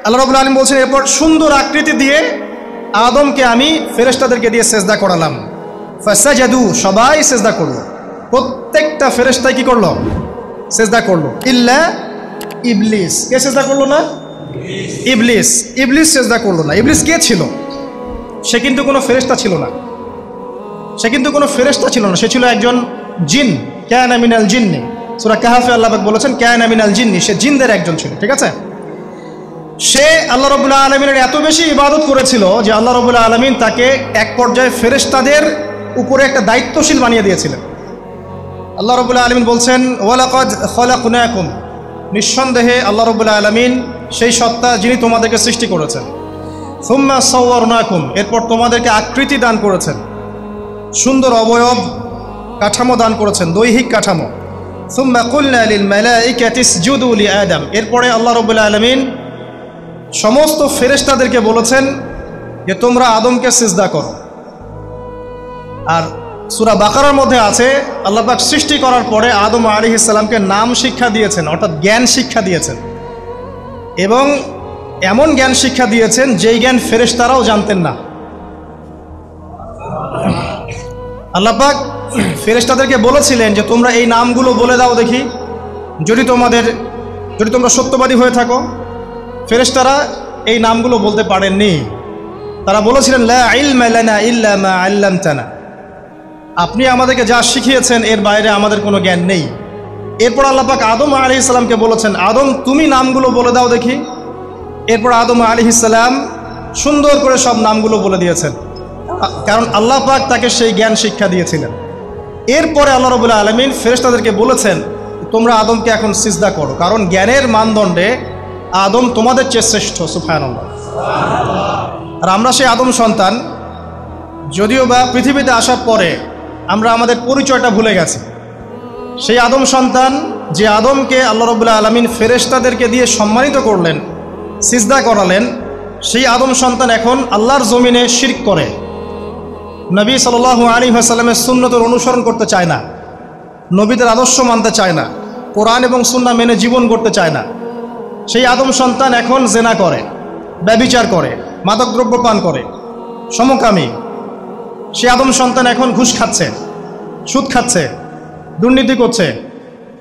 আল্লাহ রাব্বুল আলামিন বলছেন, এরপর সুন্দর আকৃতি দিয়ে আদমকে আমি ফেরেশতাদেরকে দিয়ে সেজদা করালাম। ফাসাজাদু, সবাই সেজদা করলো, প্রত্যেকটা ফেরেশতাই কি করলো? সেজদা করলো। ইল্লা ইবলিস, কে সেজদা করলো না? ইবলিস। ইবলিস সেজদা করলো না। ইবলিস কে ছিল? সে কিন্তু কোনো ফেরেশতা ছিল না। সে ছিল একজন জিন। কানা মিনাল জিন্নি, সূরা কাহফে আল্লাহ পাক বলেছেন কানা মিনাল জিন্নি, সে জিনদের একজন ছিল। ঠিক আছে, সে আল্লাহ রাব্বুল আলামিনের এত বেশি ইবাদত করেছিল যে আল্লাহ রাব্বুল আলামিন তাকে এক পর্যায়ে ফেরেশতাদের উপরে একটা দায়িত্বশীল বানিয়ে দিয়েছিলেন। আল্লাহ রাব্বুল আলামিন বলছেন, ওয়ালাকাদ খালাকনাকুম, নিঃসন্দেহে আল্লাহ রাব্বুল আলামিন সেই সত্তা যিনি তোমাদেরকে সৃষ্টি করেছেন। সুম্মা সাওয়ারনাকুম, এরপর তোমাদেরকে আকৃতি দান করেছেন, সুন্দর অবয়ব কাঠামো দান করেছেন, দৈহিক কাঠামো। সুম্মা কুলনা লিল মালাইকাতি ইসজুদু লি আদম, এরপরে আল্লাহ রাব্বুল আলামিন সমস্ত ফেরেশতাদেরকে বলেছেন যে তোমরা আদমকে সিজদা করো। আর সূরা বাকারার মধ্যে আছে আল্লাহ পাক সৃষ্টি করার পরে আদম আলাইহিস সালামকে নাম শিক্ষা দিয়েছেন, অর্থাৎ জ্ঞান শিক্ষা দিয়েছেন, এবং এমন জ্ঞান শিক্ষা দিয়েছেন যেই জ্ঞান ফেরেশতারাও জানতেন না। আল্লাহ পাক ফেরেশতাদেরকে বলেছিলেন যে তোমরা এই নামগুলো বলে দাও দেখি, যদি তোমরা সত্যবাদী হয়ে থাকো। ফেরেশতারা এই নামগুলো বলতে পারেননি। তারা বলেছিলেন লা ইলমা লানা ইল্লা মা আল্লামতানা, আপনি আমাদেরকে যা শিখিয়েছেন এর বাইরে আমাদের কোনো জ্ঞান নেই। এরপর আল্লাহ পাক আদম আলাইহিস সালামকে বলেছেন, আদম তুমি নামগুলো বলে দাও দেখি। এরপর আদম আলাইহিস সালাম সুন্দর করে সব নামগুলো বলে দিয়েছেন, কারণ আল্লাহ পাক তাকে সেই জ্ঞান শিক্ষা দিয়েছিলেন। এরপরে আল্লাহ রাব্বুল আলামিন ফেরেশতাদেরকে বলেছেন তোমরা আদমকে এখন সিজদা করো, কারণ জ্ঞানের মানদণ্ডে আদম তোমাদের চেয়ে শ্রেষ্ঠ। সুবহানাল্লাহ। আর আমরা সেই আদম সন্তান, যদিও বা পৃথিবীতে আসার পরে আমরা আমাদের পরিচয়টা ভুলে গেছি। সেই আদম সন্তান যে আদমকে আল্লাহ রাব্বুল আলামিন ফেরেশতাদেরকে দিয়ে সম্মানিত করলেন, সিজদা করালেন, সেই আদম সন্তান এখন আল্লাহর জমিনে শিরক করে, নবী সাল্লাল্লাহু আলাইহি ওয়াসাল্লামের সুন্নতের অনুসরণ করতে চায় না, নবীদের আদর্শ মানতে চায় না, কোরআন এবং সুন্নাহ মেনে জীবন করতে চায় না। সেই আদম সন্তান এখন জেনা করে, ব্যভিচার করে, মাদকদ্রব্য পান করে, সমকামী। সেই আদম সন্তান এখন ঘুষ খাচ্ছে, সুদ খাচ্ছে, দুর্নীতি করছে,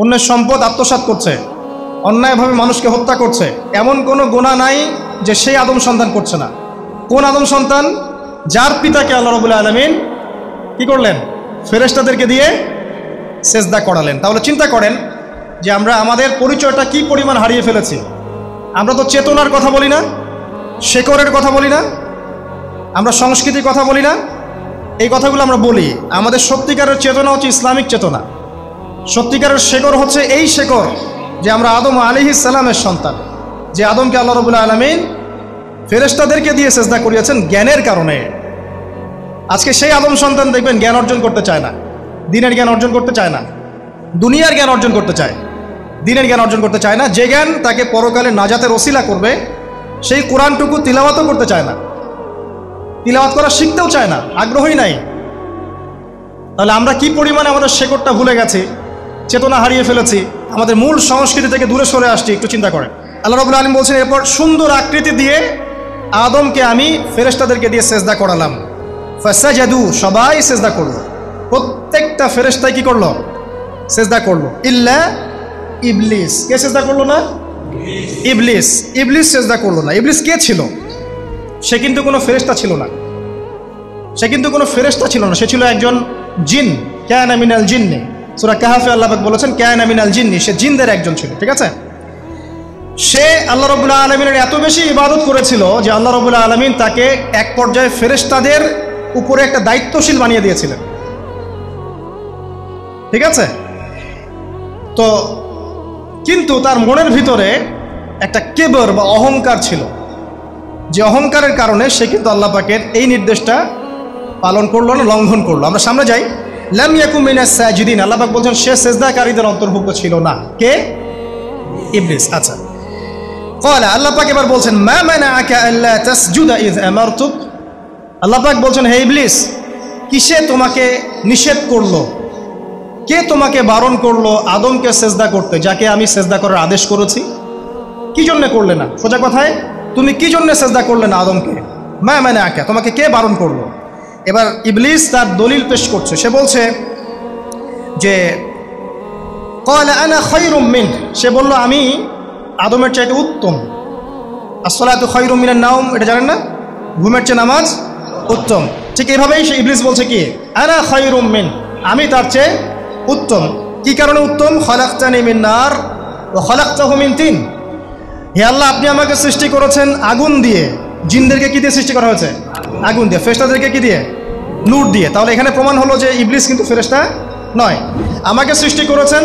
অন্যের সম্পদ আত্মসাৎ করছে, অন্যায়ভাবে মানুষকে হত্যা করছে। এমন কোনো গুনাহ নাই যে সেই আদম সন্তান করছে না। কোন আদম সন্তান? যার পিতাকে আল্লাহ রাব্বুল আলামিন কি করলেন? ফেরেশতাদেরকে দিয়ে সেজদা করালেন। তাহলে চিন্তা করেন যে আমরা আমাদের পরিচয়টা কি পরিমাণ হারিয়ে ফেলেছি। আমরা তো চেতনার কথা বলি না, শেকড়ের কথা বলি না, আমরা সংস্কৃতির কথা বলি না। এই কথাগুলো আমরা বলি। আমাদের সত্যিকারের চেতনা হচ্ছে ইসলামিক চেতনা। সত্যিকারের শেকড় হচ্ছে এই শেকড় যে আমরা আদম আলাইহিস সালামের সন্তান, যে আদমকে আল্লাহ রাব্বুল আলামিন ফেরেশতাদেরকে দিয়ে সেজদা করিয়েছেন জ্ঞানের কারণে। আজকে সেই আদম সন্তান দেখবেন জ্ঞান অর্জন করতে চায় না, দিনের জ্ঞান অর্জন করতে চায় না, দুনিয়ার জ্ঞান অর্জন করতে চায়, দিনের জ্ঞান অর্জন করতে চায় না। যে জ্ঞান তাকে পরকালে নাজাতের ওসিলা করবে, সেই কোরআনটুকু তিলাওয়াতও করতে চায় না, তিলাওয়াত করা শিখতেও চায় না, আগ্রহই নাই। তাহলে আমরা কি পরিমাণে আমাদের শেকড়টা ভুলে গেছি, চেতনা হারিয়ে ফেলেছি, আমাদের মূল সংস্কৃতি থেকে দূরে সরে আসছি। একটু চিন্তা করেন। আল্লাহ রাব্বুল আলামিন বলছেন, এরপর সুন্দর আকৃতি দিয়ে আদমকে আমি ফেরেশতাদেরকে দিয়ে সেজদা করালাম। ফাসাজাদু, সবাই সেজদা করলো, প্রত্যেকটা ফেরেশতাই কি করলো? সেজদা করলো। ইল্লা ইবলিস, কে সেজদা করলো না? ইবলিস। ইবলিস সেজদা করলো না। ইবলিস কে ছিল? সে কিন্তু কোনো ফেরেশতা ছিল না। সে ছিল একজন জিন। কানা মিনাল জিন্নি, সূরা কাহফে আল্লাহ পাক বলেছেন কানা মিনাল জিন্নি, সে জিনদের একজন ছিল। ঠিক আছে, সে আল্লাহ রাব্বুল আলামিনের এত বেশি ইবাদত করেছিল যে আল্লাহ রাব্বুল আলামিন তাকে এক পর্যায়ে ফেরেশতাদের উপরে একটা দায়িত্বশীল বানিয়ে দিয়েছিলেন। ঠিক আছে, তো কিন্তু তার মনের ভিতরে একটা কেবর বা অহংকার ছিল, যে অহংকারের কারণে সে কিন্তু আল্লাহ পাকের এই নির্দেশটা পালন করলো না, লঙ্ঘন করলো। আমরা সামনে যাই। লাম ইয়াকুম মিনাস সাজিদিন, আল্লাহ পাক বলছেন সে সেজদাকারীদের অন্তর্ভুক্ত ছিল না। কে? ইবলিস। আচ্ছা, ক্বালা, আল্লাহ পাক এবার বলছেন মা মানাআকা আল্লা তাসজুদা ইয আমারতুক, আল্লাহ পাক বলছেন হে ইবলিস, কিসে তোমাকে নিষেধ করলো, কে তোমাকে বারণ করলো আদমকে সেজদা করতে, যাকে আমি সেজদা করার আদেশ করেছি? কি জন্য করলে না? সোজা কথায় তুমি কি জন্য সেজদা করলে না আদমকে? মা মানে আঁকা, তোমাকে কে বারণ করলো? এবার ইবলিস তার দলিল পেশ করছে। সে বলছে যে ক্বালা আনা খায়রুম মিন, সে বলল আমি আদমের চাইতে উত্তম। আসসালাতু খায়রুম মিনান নাওম, এটা জানেন না? ঘুমের চেয়ে নামাজ উত্তম। ঠিক এইভাবেই সে ইবলিস বলছে কি, আনা খায়রুম মিন, আমি তার চেয়ে উত্তম। কি কারণে উত্তম? খালাকতানি মিন নার ওয়া খালাকতাহু মিন তিন। হে আল্লাহ, আপনি আমাকে সৃষ্টি করেছেন আগুন দিয়ে। জিনদেরকে কি দিয়ে সৃষ্টি করা হয়েছে? আগুন দিয়ে। ফেরেশতাদেরকে কি দিয়ে? নূর দিয়ে। তাহলে এখানে প্রমাণ হলো যে ইবলিস কিন্তু ফেরেশতা নয়। আমাকে সৃষ্টি করেছেন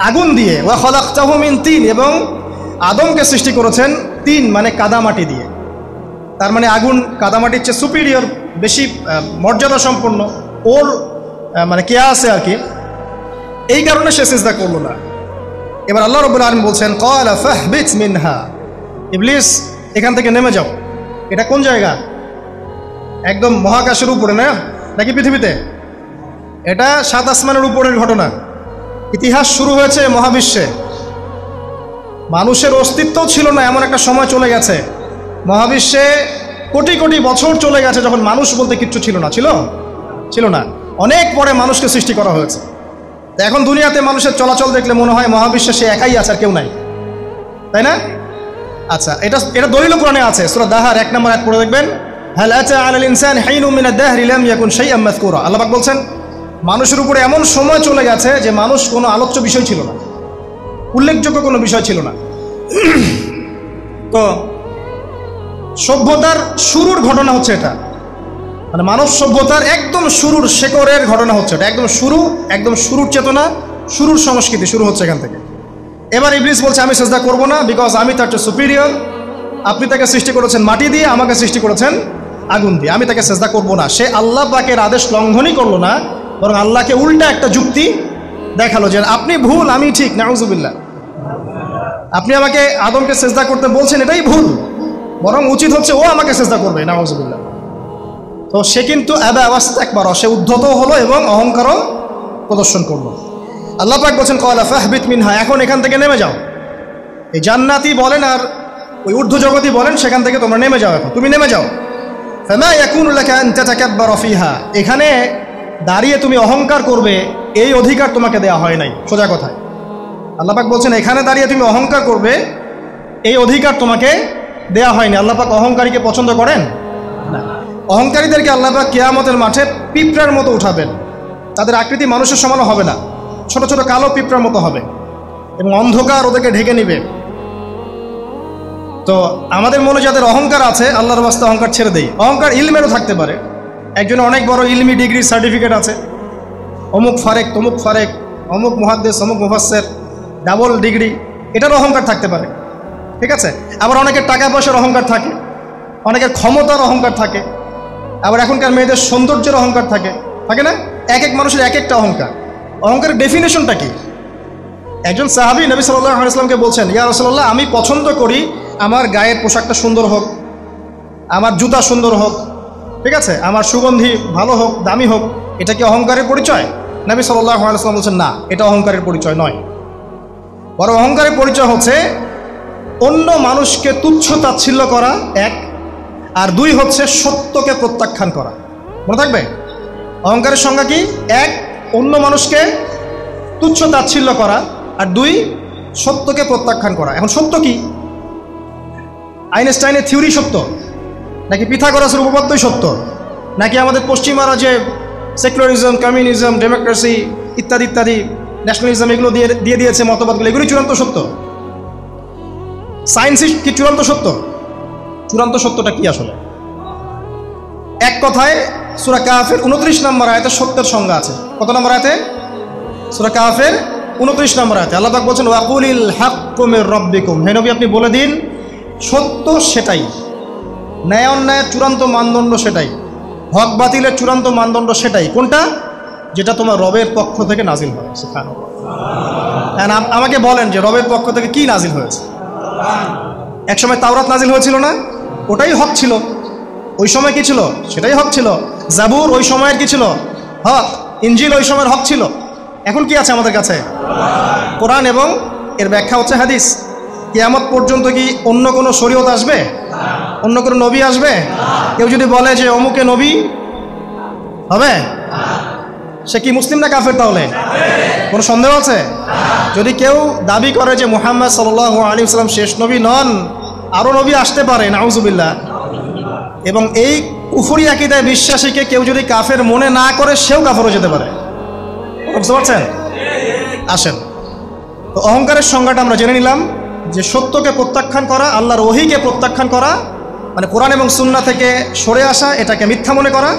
আগুন দিয়ে, ওয়া খালাকতাহু মিন তিন, এবং আদমকে সৃষ্টি করেছেন তিন মানে কাদামাটি দিয়ে। তার মানে আগুন কাদামাটির চেয়ে সুপিরিয়র, বেশি মর্যাদা সম্পন্ন, ওর মানে কে আছে আর কি। এই কারণে সে সিজদা করলো না। এবার আল্লাহ রাব্বুল আলামিন বলছেন ক্বালা ফাহবিত মিনহা, ইবলিস এখান থেকে নেমে যাও। এটা কোন জায়গা? একদম মহাকাশের উপরে না, নাকি পৃথিবীতে? এটা 7 আসমানের উপরের ঘটনা। ইতিহাস শুরু হয়েছে মহাবিশ্বে। মানুষের অস্তিত্বও ছিল না, এমন একটা সময় চলে গেছে। মহাবিশ্বে কোটি কোটি বছর চলে গেছে যখন মানুষ বলতে কিচ্ছু ছিল না। ছিল না। অনেক পরে মানুষকে সৃষ্টি করা হয়েছে। এখন দুনিয়াতে মানুষের চলাচল দেখলে মনে হয় মহাবিশ্বে সে একাই আছে, আর কেউ নাই, তাই না? আচ্ছা, এটা দলিল কোরআনে আছে। সূরা দাহার 1 নম্বর আয়াত পড়ে দেখবেন, হাল আতা আলাল ইনসানি হাইনুম মিনাদ দাহরি লাম ইয়াকুন শাইআম মাযকুরা। আল্লাহ পাক বলছেন মানুষের উপরে এমন সময় চলে গেছে যে মানুষ কোনো আলোচ্য বিষয় ছিল না, উল্লেখযোগ্য কোনো বিষয় ছিল না। তো সভ্যতার শুরুর ঘটনা হচ্ছে এটা, মানে মানব সভ্যতার একদম শুরুর শেকড়ের ঘটনা হচ্ছে এটা। একদম শুরুর চেতনা, শুরুর সংস্কৃতি শুরু হচ্ছে এখান থেকে। এবার ইবলিস বলছে আমি সেজদা করব না, বিকজ আমি তার চেয়ে সুপিরিয়র। আপনি তাকে সৃষ্টি করেছেন মাটি দিয়ে, আমাকে সৃষ্টি করেছেন আগুন দিয়ে, আমি তাকে সেজদা করব না। সে আল্লাহ পাকের আদেশ লঙ্ঘনই করলো না, বরং আল্লাহকে উল্টা একটা যুক্তি দেখালো যে আপনি ভুল, আমি ঠিক। নাউজুবিল্লাহ, আপনি আমাকে আদমকে সেজদা করতে বলছেন, এটাই ভুল, বরং উচিত হচ্ছে ও আমাকে সেজদা করবে। নাউজুবিল্লাহ। তো সে কিন্তু সে উদ্ধত হলো এবং অহংকারও প্রদর্শন করলো। আল্লাহ পাক বলছেন ক্বালা ফাহবিত মিনহা, এখন এখান থেকে নেমে যাও। এই জান্নাতি বলেন আর ওই ঊর্ধ্ব জগতি বলেন, সেখান থেকে তোমরা নেমে যাও। এখন তুমি নেমে যাও। ফামা ইয়াকুনু লাকা আন তাতাকাব্বারা ফিহা, এখানে দাঁড়িয়ে তুমি অহংকার করবে এই অধিকার তোমাকে দেয়া হয় নাই। সোজা কথায় আল্লাহ পাক বলছেন এখানে দাঁড়িয়ে তুমি অহংকার করবে এই অধিকার তোমাকে দেয়া হয়নি। আল্লাহ পাক অহংকারীকে পছন্দ করেন না। অহংকারীদেরকে আল্লাহ পাক কিয়ামতের মাঠে পিঁপড়ার মতো উঠাবেন। তাদের আকৃতি মানুষের সমানও হবে না, ছোট ছোট কালো পিঁপড়ার মতো হবে, এবং অন্ধকার ওদেরকে ঢেকে নিবে। তো আমাদের মনে যাদের অহংকার আছে, আল্লাহর রাস্তায় অহংকার ছেড়ে দেই। অহংকার ইলমেরও থাকতে পারে। একজনের অনেক বড় ইলমি ডিগ্রি সার্টিফিকেট আছে, অমুক ফারেক তমুক ফারেক, অমুক মুহাদ্দিস অমুক মুফাসসির, ডাবল ডিগ্রি, এটারও অহংকার থাকতে পারে। ঠিক আছে? আবার অনেকের টাকা পয়সার অহংকার থাকে, অনেকের ক্ষমতার অহংকার থাকে, আবার এখনকার মেয়েদের সৌন্দর্যের অহংকার থাকে না? এক এক মানুষের এক একটা অহংকার। অহংকারের ডেফিনেশনটা কি? একজন সাহাবী নবী সাল্লাল্লাহু আলাইহি ওয়াসাল্লামকে বলছেন, ইয়া রাসূলুল্লাহ, আমি পছন্দ করি আমার গায়ের পোশাকটা সুন্দর হোক, আমার জুতা সুন্দর হোক, ঠিক আছে, আমার সুগন্ধি ভালো হোক, দামি হোক। এটা কি অহংকারের পরিচয়? নবী সাল্লাল্লাহু আলাইহি ওয়াসাল্লাম বলছেন না, এটা অহংকারের পরিচয় নয়। বরং অহংকারের পরিচয় হচ্ছে অন্য মানুষকে তুচ্ছ তাচ্ছিল্য করা এক, আর দুই হচ্ছে সত্যকে প্রত্যাখ্যান করা। মনে থাকবে অহংকারের সংজ্ঞা কি? এক, অন্য মানুষকে তুচ্ছ তাচ্ছিল্য করা, আর দুই, সত্যকে প্রত্যাখ্যান করা। এখন সত্য কি? আইনস্টাইনের থিওরি সত্য, নাকি পিথাগোরাসের উপপাদ্যই সত্য, নাকি আমাদের পশ্চিমারা যে সেকুলারিজম, কমিউনিজম, ডেমোক্রেসি ইত্যাদি ইত্যাদি, ন্যাশনালিজম এগুলো দিয়ে দিয়েছে মতবাদগুলো, এগুলি চূড়ান্ত সত্য? সায়েন্সই কি চূড়ান্ত সত্য? চূড়ান্ত সত্যটা কি আসলে? এক কথায় সূরা কাহফের 29 নম্বর আয়াতে সত্যের সংজ্ঞা আছে। কত নম্বর আয়াতে? সূরা কাহফের 29 নম্বর আয়াতে আল্লাহ পাক বলছেন ওয়াকুলিল হাক্কু মির রাব্বিকুম, হে নবী আপনি বলে দিন সত্য সেটাই, ন্যায় অন্যায়ের চূড়ান্ত মানদণ্ড সেটাই, হক বাতিলের চূড়ান্ত মানদণ্ড সেটাই। কোনটা? যেটা তোমার রবের পক্ষ থেকে নাজিল হয়। সুবহানাল্লাহ। আমাকে বলেন যে রবের পক্ষ থেকে কি নাজিল হয়েছে? একসময় তাওরাত নাজিল হয়েছিল না? ওটাই হক ছিল। ওই সময় কি ছিল? সেটাই হক ছিল। জাবুর ওই সময়ের কি ছিল? হক। ইনজিল ওই সময়ের হক ছিল। এখন কি আছে আমাদের কাছে? কোরআন, এবং এর ব্যাখ্যা হচ্ছে হাদিস। কিয়ামত পর্যন্ত কি অন্য কোনো শরীয়ত আসবে? অন্য কোনো নবী আসবে? কেউ যদি বলে যে অমুকে নবী হবে, সে কি মুসলিম না কাফের? তাহলে কোনো সন্দেহ আছে? যদি কেউ দাবি করে যে মুহাম্মদ সাল্লাল্লাহু আলাইহি ওয়াসাল্লাম শেষ নবী নন, আরও নবী আসতে পারে, নাউজুবিল্লাহ, এবং এই কুফরি আকীদায় বিশ্বাসীকে কেউ যদি কাফের মনে না করে, সেও কাফের হয়ে যেতে পারে। বুঝতে পারছেন? আসেন, তো অহংকারের সংজ্ঞাটা আমরা জেনে নিলাম যে সত্যকে প্রত্যাখ্যান করা, আল্লাহর ওহীকে প্রত্যাখ্যান করা, মানে কোরআন এবং সুন্নাহ থেকে সরে আসা, এটাকে মিথ্যা মনে করা,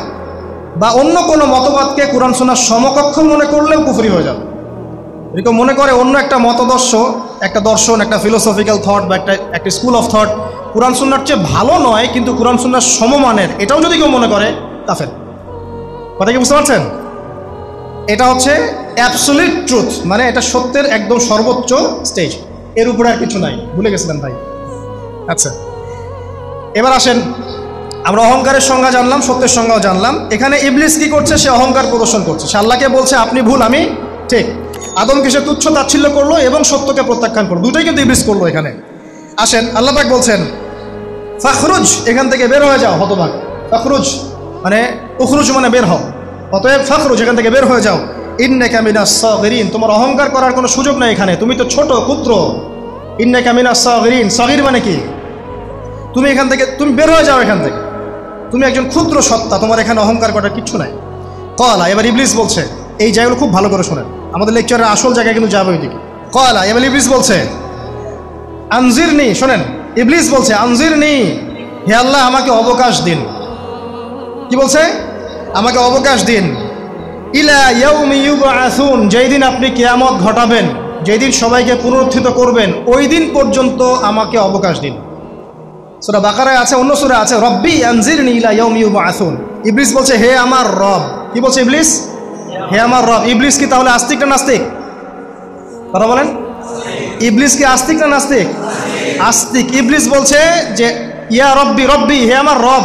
বা অন্য কোনো মতবাদকে কোরআন সুন্নাহর সমকক্ষ মনে করলেও কুফরি হয়ে যাবে। এরকম মনে করে অন্য একটা মতদর্শ, একটা দর্শন, একটা ফিলোসফিক্যাল থট বা একটা স্কুল অফ থট কোরআন সুন্নাহর চেয়ে ভালো নয় কিন্তু কোরআন সুন্নাহর সমমানের, এটাও যদি কেউ মনে করে, কাফের। কথা কি বুঝতে পারছেন? এটা হচ্ছে অ্যাবসলিউট ট্রুথ, মানে এটা সত্যের একদম সর্বোচ্চ স্টেজ, এর উপরে আর কিছু নাই। ভুলে গেছিলেন ভাই? আচ্ছা, এবার আসেন, আমরা অহংকারের সংজ্ঞা জানলাম, সত্যের সংজ্ঞাও জানলাম। এখানে ইবলিস কি করছে? সে অহংকার প্রদর্শন করছে, সে আল্লাহকে বলছে আপনি ভুল, আমি ঠিক। আদমকে সে তুচ্ছ তাচ্ছিল্য করলো এবং সত্যকে প্রত্যাখ্যান করলো, দুটোই কিন্তু ইবলিস করলো এখানে। আসেন, আল্লাহ পাক বলছেন ফাখরুজ, এখান থেকে বের হয়ে যাও হতভাগ। ফাখরুজ মানে উখরুজ মানে বের হও, অতএব ফাখরুজ, এখান থেকে বের হয়ে যাও। ইন্নাকা মিনাস সাগিরিন, তোমার অহংকার করার কোনো সুযোগ নাই এখানে, তুমি তো ছোট ক্ষুদ্র। ইন্নাকা মিনাস সাগিরিন, সাগির মানে কি? তুমি এখান থেকে, তুমি বের হয়ে যাও এখান থেকে, তুমি একজন ক্ষুদ্র সত্তা, তোমার এখানে অহংকার করার কিচ্ছু নাই। ক্বালা, এবার ইবলিস বলছে, এই জায়গাগুলো খুব ভালো করে শোনেন, আমাদের লেকচারের আসল জায়গায় কিন্তু যাবে ওইদিকে। ক্বালা, এবার ইবলিস বলছে আনজিরনি, শোনেন, ইবলিস বলছে আনজিরনি, হে আল্লাহ আমাকে অবকাশ দিন। কি বলছে? আমাকে অবকাশ দিন। ইলা ইয়াউমি ইউবআসুন, যেই দিন আপনি কিয়ামত ঘটাবেন, যেই দিন সবাইকে পুনরুত্থিত করবেন, ওই দিন পর্যন্ত আমাকে অবকাশ দিন। সূরা বাকারায় আছে, অন্য সূরা আছে রব্বি আনজিরনি ইলা ইয়াউমি ইউবআসুন। ইবলিস বলছে হে আমার রব। কি বলছে ইবলিস? হে আমার রব। ইবলিস কি তাহলে আস্তিক না নাস্তিক? কথা বলেন, ইবলিস কি আস্তিক না নাস্তিক? আস্তিক। ইবলিস বলছে যে ইয়া রব্বি, রব্বি হে আমার রব,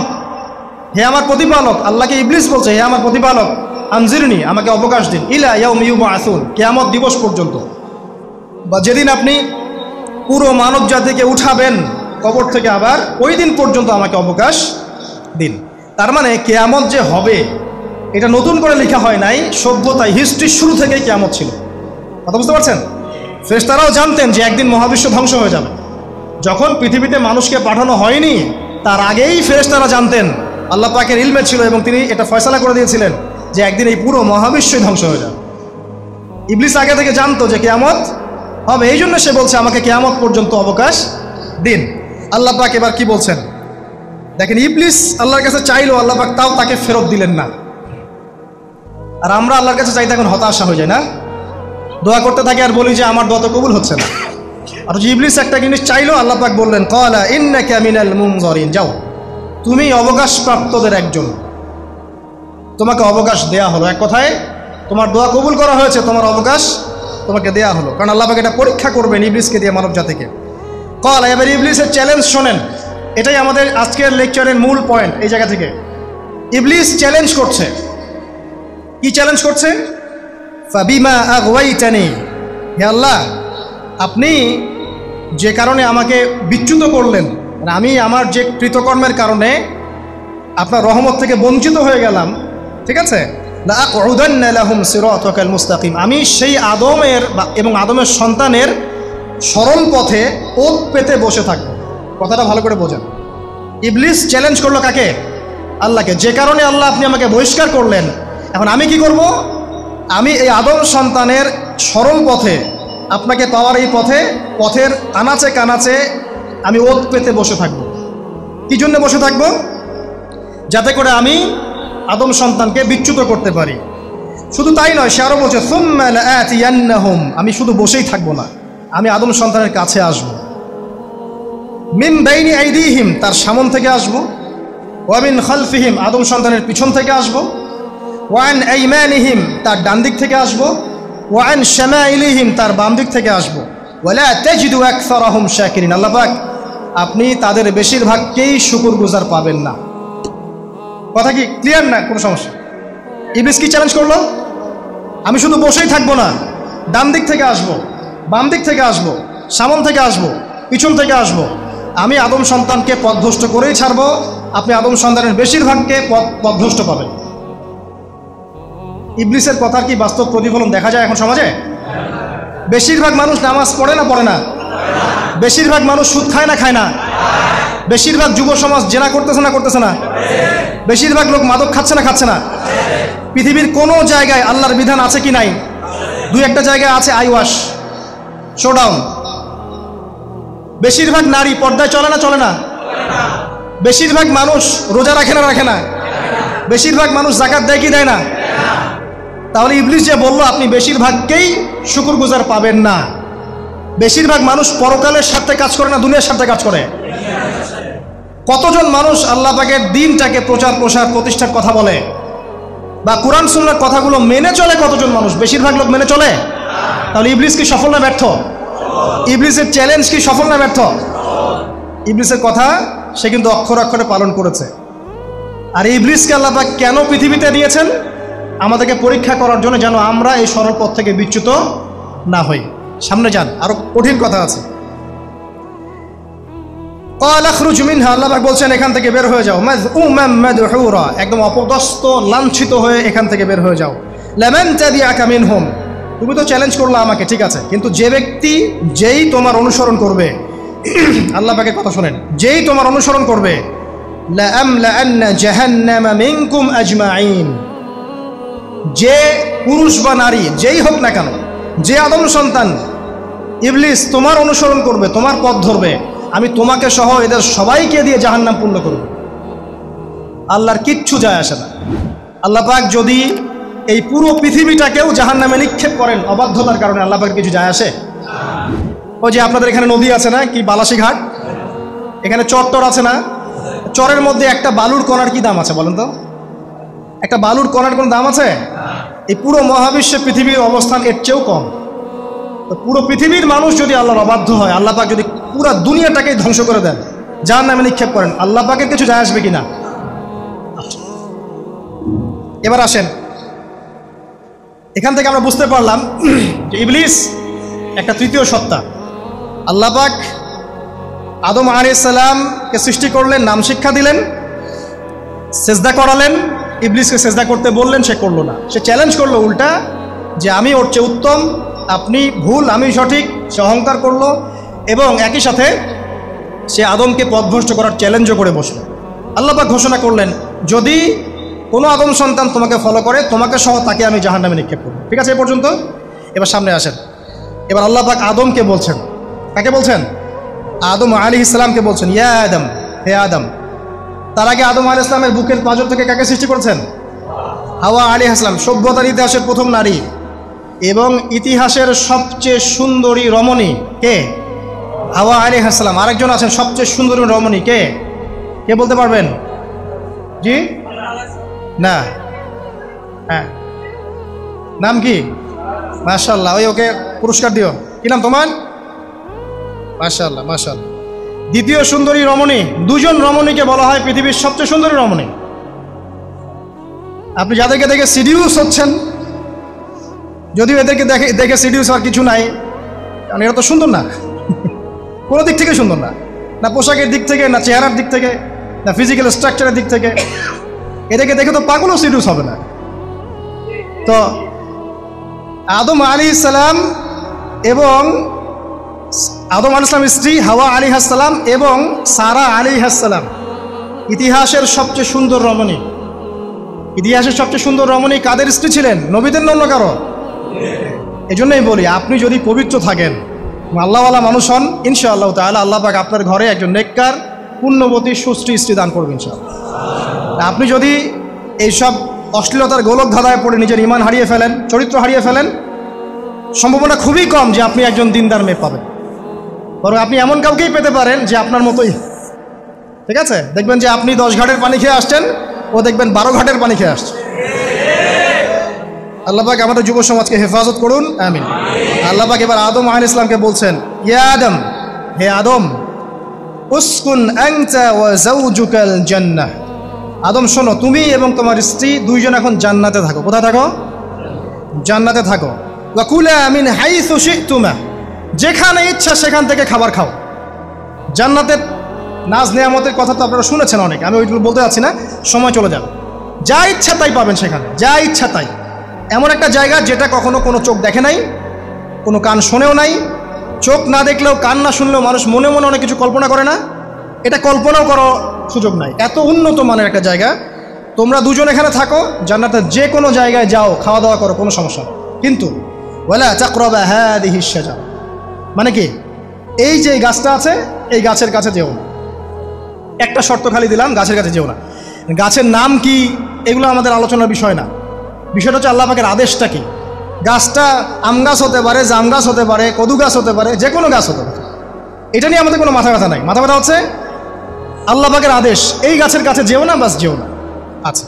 হে আমার প্রতিপালক। আল্লাহকে ইবলিস বলছে হে আমার প্রতিপালক, আনজিরনি আমাকে অবকাশ দিন, ইলা ইয়াউমি ইউবআসুন, কিয়ামত দিবস পর্যন্ত, বা যেদিন আপনি পুরো মানব জাতিকে উঠাবেন কবর থেকে, আবার ওই দিন পর্যন্ত আমাকে অবকাশ দিন। তার মানে কিয়ামত যে হবে এটা নতুন করে লেখা হয় নাই, সভ্যতায় হিস্ট্রির শুরু থেকেই কিয়ামত ছিল। কথা বুঝতে পারছেন? ফেরেশতারাও জানতেন যে একদিন মহাবিশ্ব ধ্বংস হয়ে যাবে। যখন পৃথিবীতে মানুষকে পাঠানো হয়নি তার আগেই ফেরেশতারা জানতেন, আল্লাহ পাকের ইলমে ছিল এবং তিনি এটা ফয়সালা করে দিয়েছিলেন যে একদিন এই পুরো মহাবিশ্বই ধ্বংস হয়ে যাবে। ইবলিস আগে থেকে জানতো যে কিয়ামত হবে, এই জন্য সে বলছে আমাকে কিয়ামত পর্যন্ত অবকাশ দিন। আল্লাহ পাক এবার কি বলছেন দেখেন, ইবলিস আল্লাহর কাছে চাইলো, আল্লাহ পাক তাও তাকে ফেরত দিলেন না। আর আমরা আল্লাহর কাছে চাইতে এখন হতাশা হয়ে যায় না, দোয়া করতে থাকি আর বলি যে আমার দোয়া তো কবুল হচ্ছে না। আর ইবলিস একটা জিনিস চাইলো, আল্লাহ পাক বললেন ক্বালা ইন্নাকা মিনাল মুনজারিন, যাও তুমি অবকাশপ্রাপ্তদের একজন, তোমাকে অবকাশ দেয়া হলো। এক কথায় তোমার দোয়া কবুল করা হয়েছে, তোমার অবকাশ তোমাকে দেয়া হলো, কারণ আল্লাহ পাক এটা পরীক্ষা করবেন ইবলিসকে দিয়ে, মানব জাতিকে। ক্বালা, এবার ইবলিসের চ্যালেঞ্জ শোনেন, এটাই আমাদের আজকের লেকচারের মূল পয়েন্ট। এই জায়গা থেকে ইবলিস চ্যালেঞ্জ করছে। কি চ্যালেঞ্জ করছে? ফাবিমা আগওয়াইতানি, হে আল্লাহ আপনি যে কারণে আমাকে বিচ্যুত করলেন, মানে আমি আমার যে কৃতকর্মের কারণে আপনার রহমত থেকে বঞ্চিত হয়ে গেলাম, ঠিক আছে, লাআকউদান্না লাহুম সিরাতাকাল মুস্তাকিম, আমি সেই আদমের এবং আদমের সন্তানের সরল পথে ওত পেতে বসে থাকবো। কথাটা ভালো করে বোঝেন। ইবলিস চ্যালেঞ্জ করলো কাকে? আল্লাহকে। যে কারণে আল্লাহ আপনি আমাকে বহিষ্কার করলেন, এখন আমি কি করব? আমি এই আদম সন্তানের সরল পথে, আপনাকে পাওয়ার এই পথের আনাচে কানাচে আমি ওত পেতে বসে থাকব। কি জন্য বসে থাকব? যাতে করে আমি আদম সন্তানকে বিচ্যুত করতে পারি। শুধু তাই নয়, সে আরও বলছে সুম্মা লাআতিয়ান্নাহুম, আমি শুধু বসেই থাকবো না, আমি আদম সন্তানের কাছে আসব। মিন বাইনি আইদিহিম, তার সামন থেকে আসব। ওয়া মিন খালফিহিম, আদম সন্তানের পিছন থেকে আসব। ওয়া আন আইমানিহিম, তার ডান দিক থেকে আসব। ওয়া আন শামাইলিহিম, তার বাম দিক থেকে আসব। ওয়ালা তাজিদু আকসারাহুম শাকিরিন, আল্লাহ পাক আপনি তাদের বেশিরভাগকেই শুকরগুজার পাবেন না। কথা কি ক্লিয়ার না? কোনো সমস্যা? ইবলিস কি চ্যালেঞ্জ করলো? আমি শুধু বসেই থাকবো না, ডান দিক থেকে আসবো, বাম দিক থেকে আসবো, সামন থেকে আসবো, পিছন থেকে আসব, আমি আদম সন্তানকে পথভ্রষ্ট করেই ছাড়বো, আপনি আদম সন্তানের বেশিরভাগকে পথভ্রষ্ট পাবেন। ইবলিসের কথার কি বাস্তব প্রতিফলন দেখা যায় এখন সমাজে? বেশিরভাগ মানুষ নামাজ পড়ে না পড়ে না? বেশিরভাগ মানুষ সুদ খায় না খায় না? বেশিরভাগ যুব সমাজ জেনা করতেছে না করতেছে না? বেশিরভাগ লোক মাদক খাচ্ছে না খাচ্ছে না? পৃথিবীর কোনো জায়গায় আল্লাহর বিধান আছে কি নাই? দুই একটা জায়গায় আছে আই ওয়াশ, শোডাউন। বেশিরভাগ নারী পর্দায় চলে না চলে না? বেশিরভাগ মানুষ রোজা রাখে না রাখে না? বেশিরভাগ মানুষ যাকাত দেয় কি দেয় না? তাহলে ইবলিস যে বলল আপনি বেশিরভাগকেই শুকরগুজার পাবেন না। বেশিরভাগ মানুষ পরকালের স্বার্থে কাজ করে না দুনিয়ার স্বার্থে কাজ করে? কতজন মানুষ আল্লাহ পাকের দ্বীনটাকে প্রচার প্রসার প্রতিষ্ঠার কথা বলে বা কোরআন সুন্নাহর কথাগুলো মেনে চলে? কতজন মানুষ? বেশিরভাগ লোক মেনে চলে। তাহলে ইবলিস কি সফল না ব্যর্থ? ইবলিসের চ্যালেঞ্জ কি সফল না ব্যর্থ? ইবলিসের কথা সে কিন্তু অক্ষরে অক্ষরে পালন করেছে। আর ইবলিসকে আল্লাহ পাক কেন পৃথিবীতে দিয়েছেন? আমাদেরকে পরীক্ষা করার জন্য, যেন আমরা এই সরল পথ থেকে বিচ্যুত না হই। সামনে যান, আরো কঠিন কথা আছে। আল্লাহ পাক বলছেন এখান থেকে বের হয়ে যাও, মাযউমান মাদহুরা, একদম অপদস্থ লাঞ্ছিত হয়ে এখান থেকে বের হয়ে যাও। লামান তাবিআকা মিনহুম, তুমি তো চ্যালেঞ্জ করলা আমাকে, ঠিক আছে, কিন্তু যে ব্যক্তি যেই তোমার অনুসরণ করবে, আল্লাহ পাকের কথা শোনেন, যেই তোমার অনুসরণ করবে, লাআমলাআন্না জাহান্নামা মিনকুম আজমাইন, যে পুরুষ বা নারী যেই হোক না কেন, যে আদম সন্তান ইবলিস তোমার অনুসরণ করবে, তোমার পথ ধরবে, আমি তোমাকে সহ এদের সবাইকে দিয়ে জাহান্নাম পূর্ণ করব। আল্লাহর কিচ্ছু যায় আসে না। আল্লাহ পাক যদি এই পুরো পৃথিবীটাকেও জাহান্নামে নিক্ষেপ করেন অবাধ্যতার কারণে, আল্লাহ পাকের কিছু যায় আসে? ওই যে আপনাদের এখানে নদী আছে না, কি বালাসী ঘাট, এখানে চর আছে না, চরের মধ্যে একটা বালুর কণার কি দাম আছে বলেন তো? একটা বালুর কণার কোনো দাম আছে? এই পুরো মহাবিশ্বে পৃথিবীর অবস্থান এর চেয়েও কম। তো পুরো পৃথিবীর মানুষ যদি আল্লাহর অবাধ্য হয়, আল্লাহ পাক যদি পুরো দুনিয়াটাকেই ধ্বংস করে দেন, জাহান্নামে নিক্ষেপ করেন, আল্লাহ পাকের কিছু যায় আসবে কিনা? এবার আসেন, এখান থেকে আমরা বুঝতে পারলাম যে ইবলিস একটা তৃতীয় সত্তা। আল্লাহ পাক আদম আলাইহিস সালামকে সৃষ্টি করলেন, নাম শিক্ষা দিলেন, সেজদা করালেন, ইবলিসকে সেজদা করতে বললেন, সে করলো না। সে চ্যালেঞ্জ করলো উল্টা, যে আমি ওর চেয়ে উত্তম, আপনি ভুল, আমি সঠিক। সে অহংকার করলো এবং একই সাথে সে আদমকে পথভ্রষ্ট করার চ্যালেঞ্জও করে বসলো। আল্লাহ পাক ঘোষণা করলেন, যদি কোনো আদম সন্তান তোমাকে ফলো করে, তোমাকে সহ তাকে আমি জাহান্নামে নিক্ষেপ করব। ঠিক আছে, এ পর্যন্ত। এবার সামনে আসেন। এবার আল্লাহ পাক আদমকে বলছেন, কাকে বলছেন? আদম আলাইহিস সালামকে বলছেন, ইয়া আদম, হে আদম। তার আগে আদম আলাইহিস সালামের বুকের পাঁজর থেকে কাকে সৃষ্টি করেছেন? হাওয়া আলাইহিস সালাম, সভ্যতার ইতিহাসের প্রথম নারী এবং ইতিহাসের সবচেয়ে সুন্দরী রমণী কে? হাওয়া আলাইহিস সালাম। আরেকজন আছেন সবচেয়ে সুন্দরী রমণী, কে? কে বলতে পারবেন? জি না? হ্যাঁ, নাম কি? মাশাআল্লাহ, ওই ওকে পুরস্কার দিও। কি নাম তোমার? মাশাআল্লাহ মাশাআল্লাহ। দ্বিতীয় সুন্দরী রমণী, দুজন রমণীকে বলা হয় পৃথিবীর সবচেয়ে সুন্দরী রমণী। আপনি যাদেরকে দেখে সিডিউস হচ্ছেন, যদিও এদেরকে দেখে সিডিউস হওয়ার কিছু নাই, কারণ এরা তো সুন্দর না, কোনো দিক থেকে সুন্দর না, না পোশাকের দিক থেকে, না চেহারার দিক থেকে, না ফিজিক্যাল স্ট্রাকচারের দিক থেকে। এদেরকে দেখে তো পাগলও সিডিউস হবে না। তো আদম আলাইহিস সালাম এবং আদম আলাইহিস সালামের স্ত্রী হাওয়া আলাইহিস সালাম এবং সারা আলাইহিস সালাম ইতিহাসের সবচেয়ে সুন্দর রমণী। ইতিহাসের সবচেয়ে সুন্দর রমণী কাদের স্ত্রী ছিলেন? নবীদের অন্য কারো? এই জন্যই বলি, আপনি যদি পবিত্র থাকেন, আল্লাহওয়ালা মানুষ হন, ইনশাআল্লাহ তাআলা আল্লাহ পাক আপনার ঘরে একজন নেককার পুণ্যবতী সুশ্রী স্ত্রী দান করবেন ইনশাআল্লাহ। আপনি যদি এইসব অশ্লীলতার গোলক ধাঁধায় পড়ে নিজের ঈমান হারিয়ে ফেলেন, চরিত্র হারিয়ে ফেলেন, সম্ভাবনা খুবই কম যে আপনি একজন দিনদার মেয়ে পাবেন। বরং আপনি এমন কাউকেই পেতে পারেন যে আপনার মতোই। ঠিক আছে, দেখবেন যে আপনি 10 ঘাটের পানি খেয়ে আসছেন, ও দেখবেন 12 ঘাটের পানি খেয়ে আসছে। আল্লাহ পাক আমাদের যুব সমাজকে হেফাজত করুন, আমিন। আল্লাহ পাক এবার আদম আলাইহিস সালামকে বলছেন, ইয়া আদম, হে আদম, উসকুন আনতা ওয়া যাওজুকাল জান্নাহ। আদম শোনো, তুমি এবং তোমার স্ত্রী দুইজন এখন জান্নাতে থাকো। কোথায় থাকো? জান্নাতে থাকো। ওয়া কুলা মিন হাইসু শি'তুমা, যেখানে ইচ্ছা সেখান থেকে খাবার খাও। জান্নাতের নাজ নেয়ামতের কথা তো আপনারা শুনেছেন অনেক, আমি ওইগুলো বলতে যাচ্ছি না, সময় চলে যাবে। যা ইচ্ছা তাই পাবেন সেখানে, যা ইচ্ছা তাই। এমন একটা জায়গা যেটা কখনো কোনো চোখ দেখে নাই, কোনো কান শোনেও নাই। চোখ না দেখলেও কান না শুনলেও মানুষ মনে মনে অনেক কিছু কল্পনা করে না, এটা কল্পনাও করার সুযোগ নাই। এত উন্নত মানের একটা জায়গা। তোমরা দুজন এখানে থাকো, জান্নাতের যে কোনো জায়গায় যাও, খাওয়া দাওয়া করো, কোনো সমস্যা নেই। কিন্তু ওয়ালা তাকরাবা হাদিহি শাজারা, মানে কি, এই যে গাছটা আছে এই গাছের কাছে যেও না। একটা শর্ত খালি দিলাম, গাছের কাছে যেও না। গাছের নাম কি এগুলো আমাদের আলোচনার বিষয় না, বিষয়টা হচ্ছে আল্লাহ পাকের আদেশটা কি। গাছটা আম গাছ হতে পারে, জাম গাছ হতে পারে, কদু গাছ হতে পারে, যে কোনো গাছ হতে পারে, এটা নিয়ে আমাদের কোনো মাথা ব্যথা নাই। মাথা ব্যথা হচ্ছে আল্লাহ পাকের আদেশ, এই গাছের কাছে যেও না, বাস যেও না। আচ্ছা,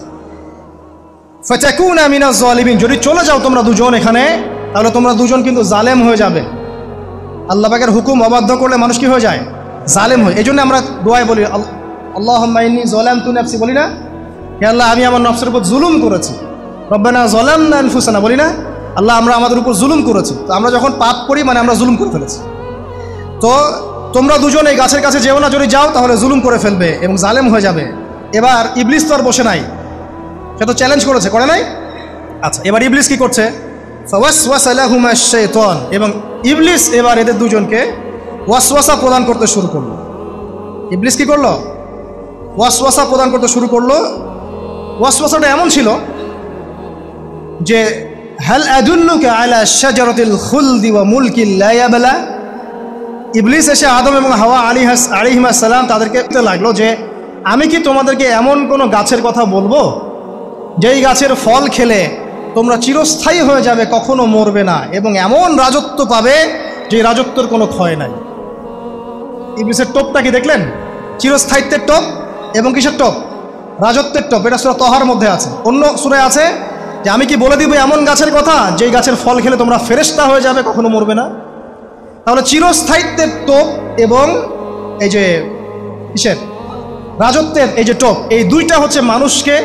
ফাতাকুনা মিনাজ জালিমিন, যদি চলে যাও তোমরা দুজন এখানে, তাহলে তোমরা দুজন কিন্তু জালেম হয়ে যাবে। আল্লাহ পাকের হুকুম অবাধ্য করলে মানুষ কি হয়ে যায়? জালেম হয়। এই জন্য আমরা দোয়ায় বলি আল্লাহুম্মা ইন্নী যালামতু নাফসি, বলি না? হে আল্লাহ, আমি আমার নফসের উপর জুলুম করেছি। রব্বানা যালামনা আনফুসানা, বলি না? আল্লাহ, আমরা আমাদের উপর জুলুম করেছি। তো আমরা যখন পাপ করি মানে আমরা জুলুম করে ফেলেছি। তো তোমরা দুজন এই গাছের কাছে যেও না, যদি যাও তাহলে জুলুম করে ফেলবে এবং জালেম হয়ে যাবে। এবার ইবলিস তো আর বসে নাই, সে তো চ্যালেঞ্জ করেছে, করে নাই? আচ্ছা, এবার ইবলিস কি করছে? ফাওয়াসওয়াসা লাহুমা শাইতান, এবং ইবলিস এবার এদের দুজনকে ওয়াসওয়াসা প্রদান করতে শুরু করলো। ইবলিস কি করলো? ওয়াসওয়াসা প্রদান করতে শুরু করলো। ওয়াসওয়াসাটা এমন ছিল যে হাল আদুল্লুকা আলা শাজারাতিল খুলদি ওয়া মুলকিন লা ইয়াবলা। ইবলিস এসে আদম এবং হাওয়া আলাইহিস সালাম তাদেরকে বলতে লাগলো যে আমি কি তোমাদেরকে এমন কোনো গাছের কথা বলবো যেই গাছের ফল খেলে তোমরা চিরস্থায়ী হয়ে যাবে, কখনো মরবে না, এবং এমন রাজত্ব পাবে যে রাজত্বের কোনো ক্ষয় নাই। ইবলিসের টোপটা কি দেখলেন? চিরস্থায়িত্বের টোপ এবং কিসের টোপ? রাজত্বের টোপ। এটা সূরা তাহার মধ্যে আছে। অন্য সূরায় আছে যে আমি কি বলে দিব এমন গাছের কথা যেই গাছের ফল খেলে তোমরা ফেরেশতা হয়ে যাবে, কখনো মরবে না। তাহলে চিরস্থায়িত্বের টোপ এবং এই যে কিসের? রাজত্বের এই যে টোপ, এই দুইটা হচ্ছে মানুষকে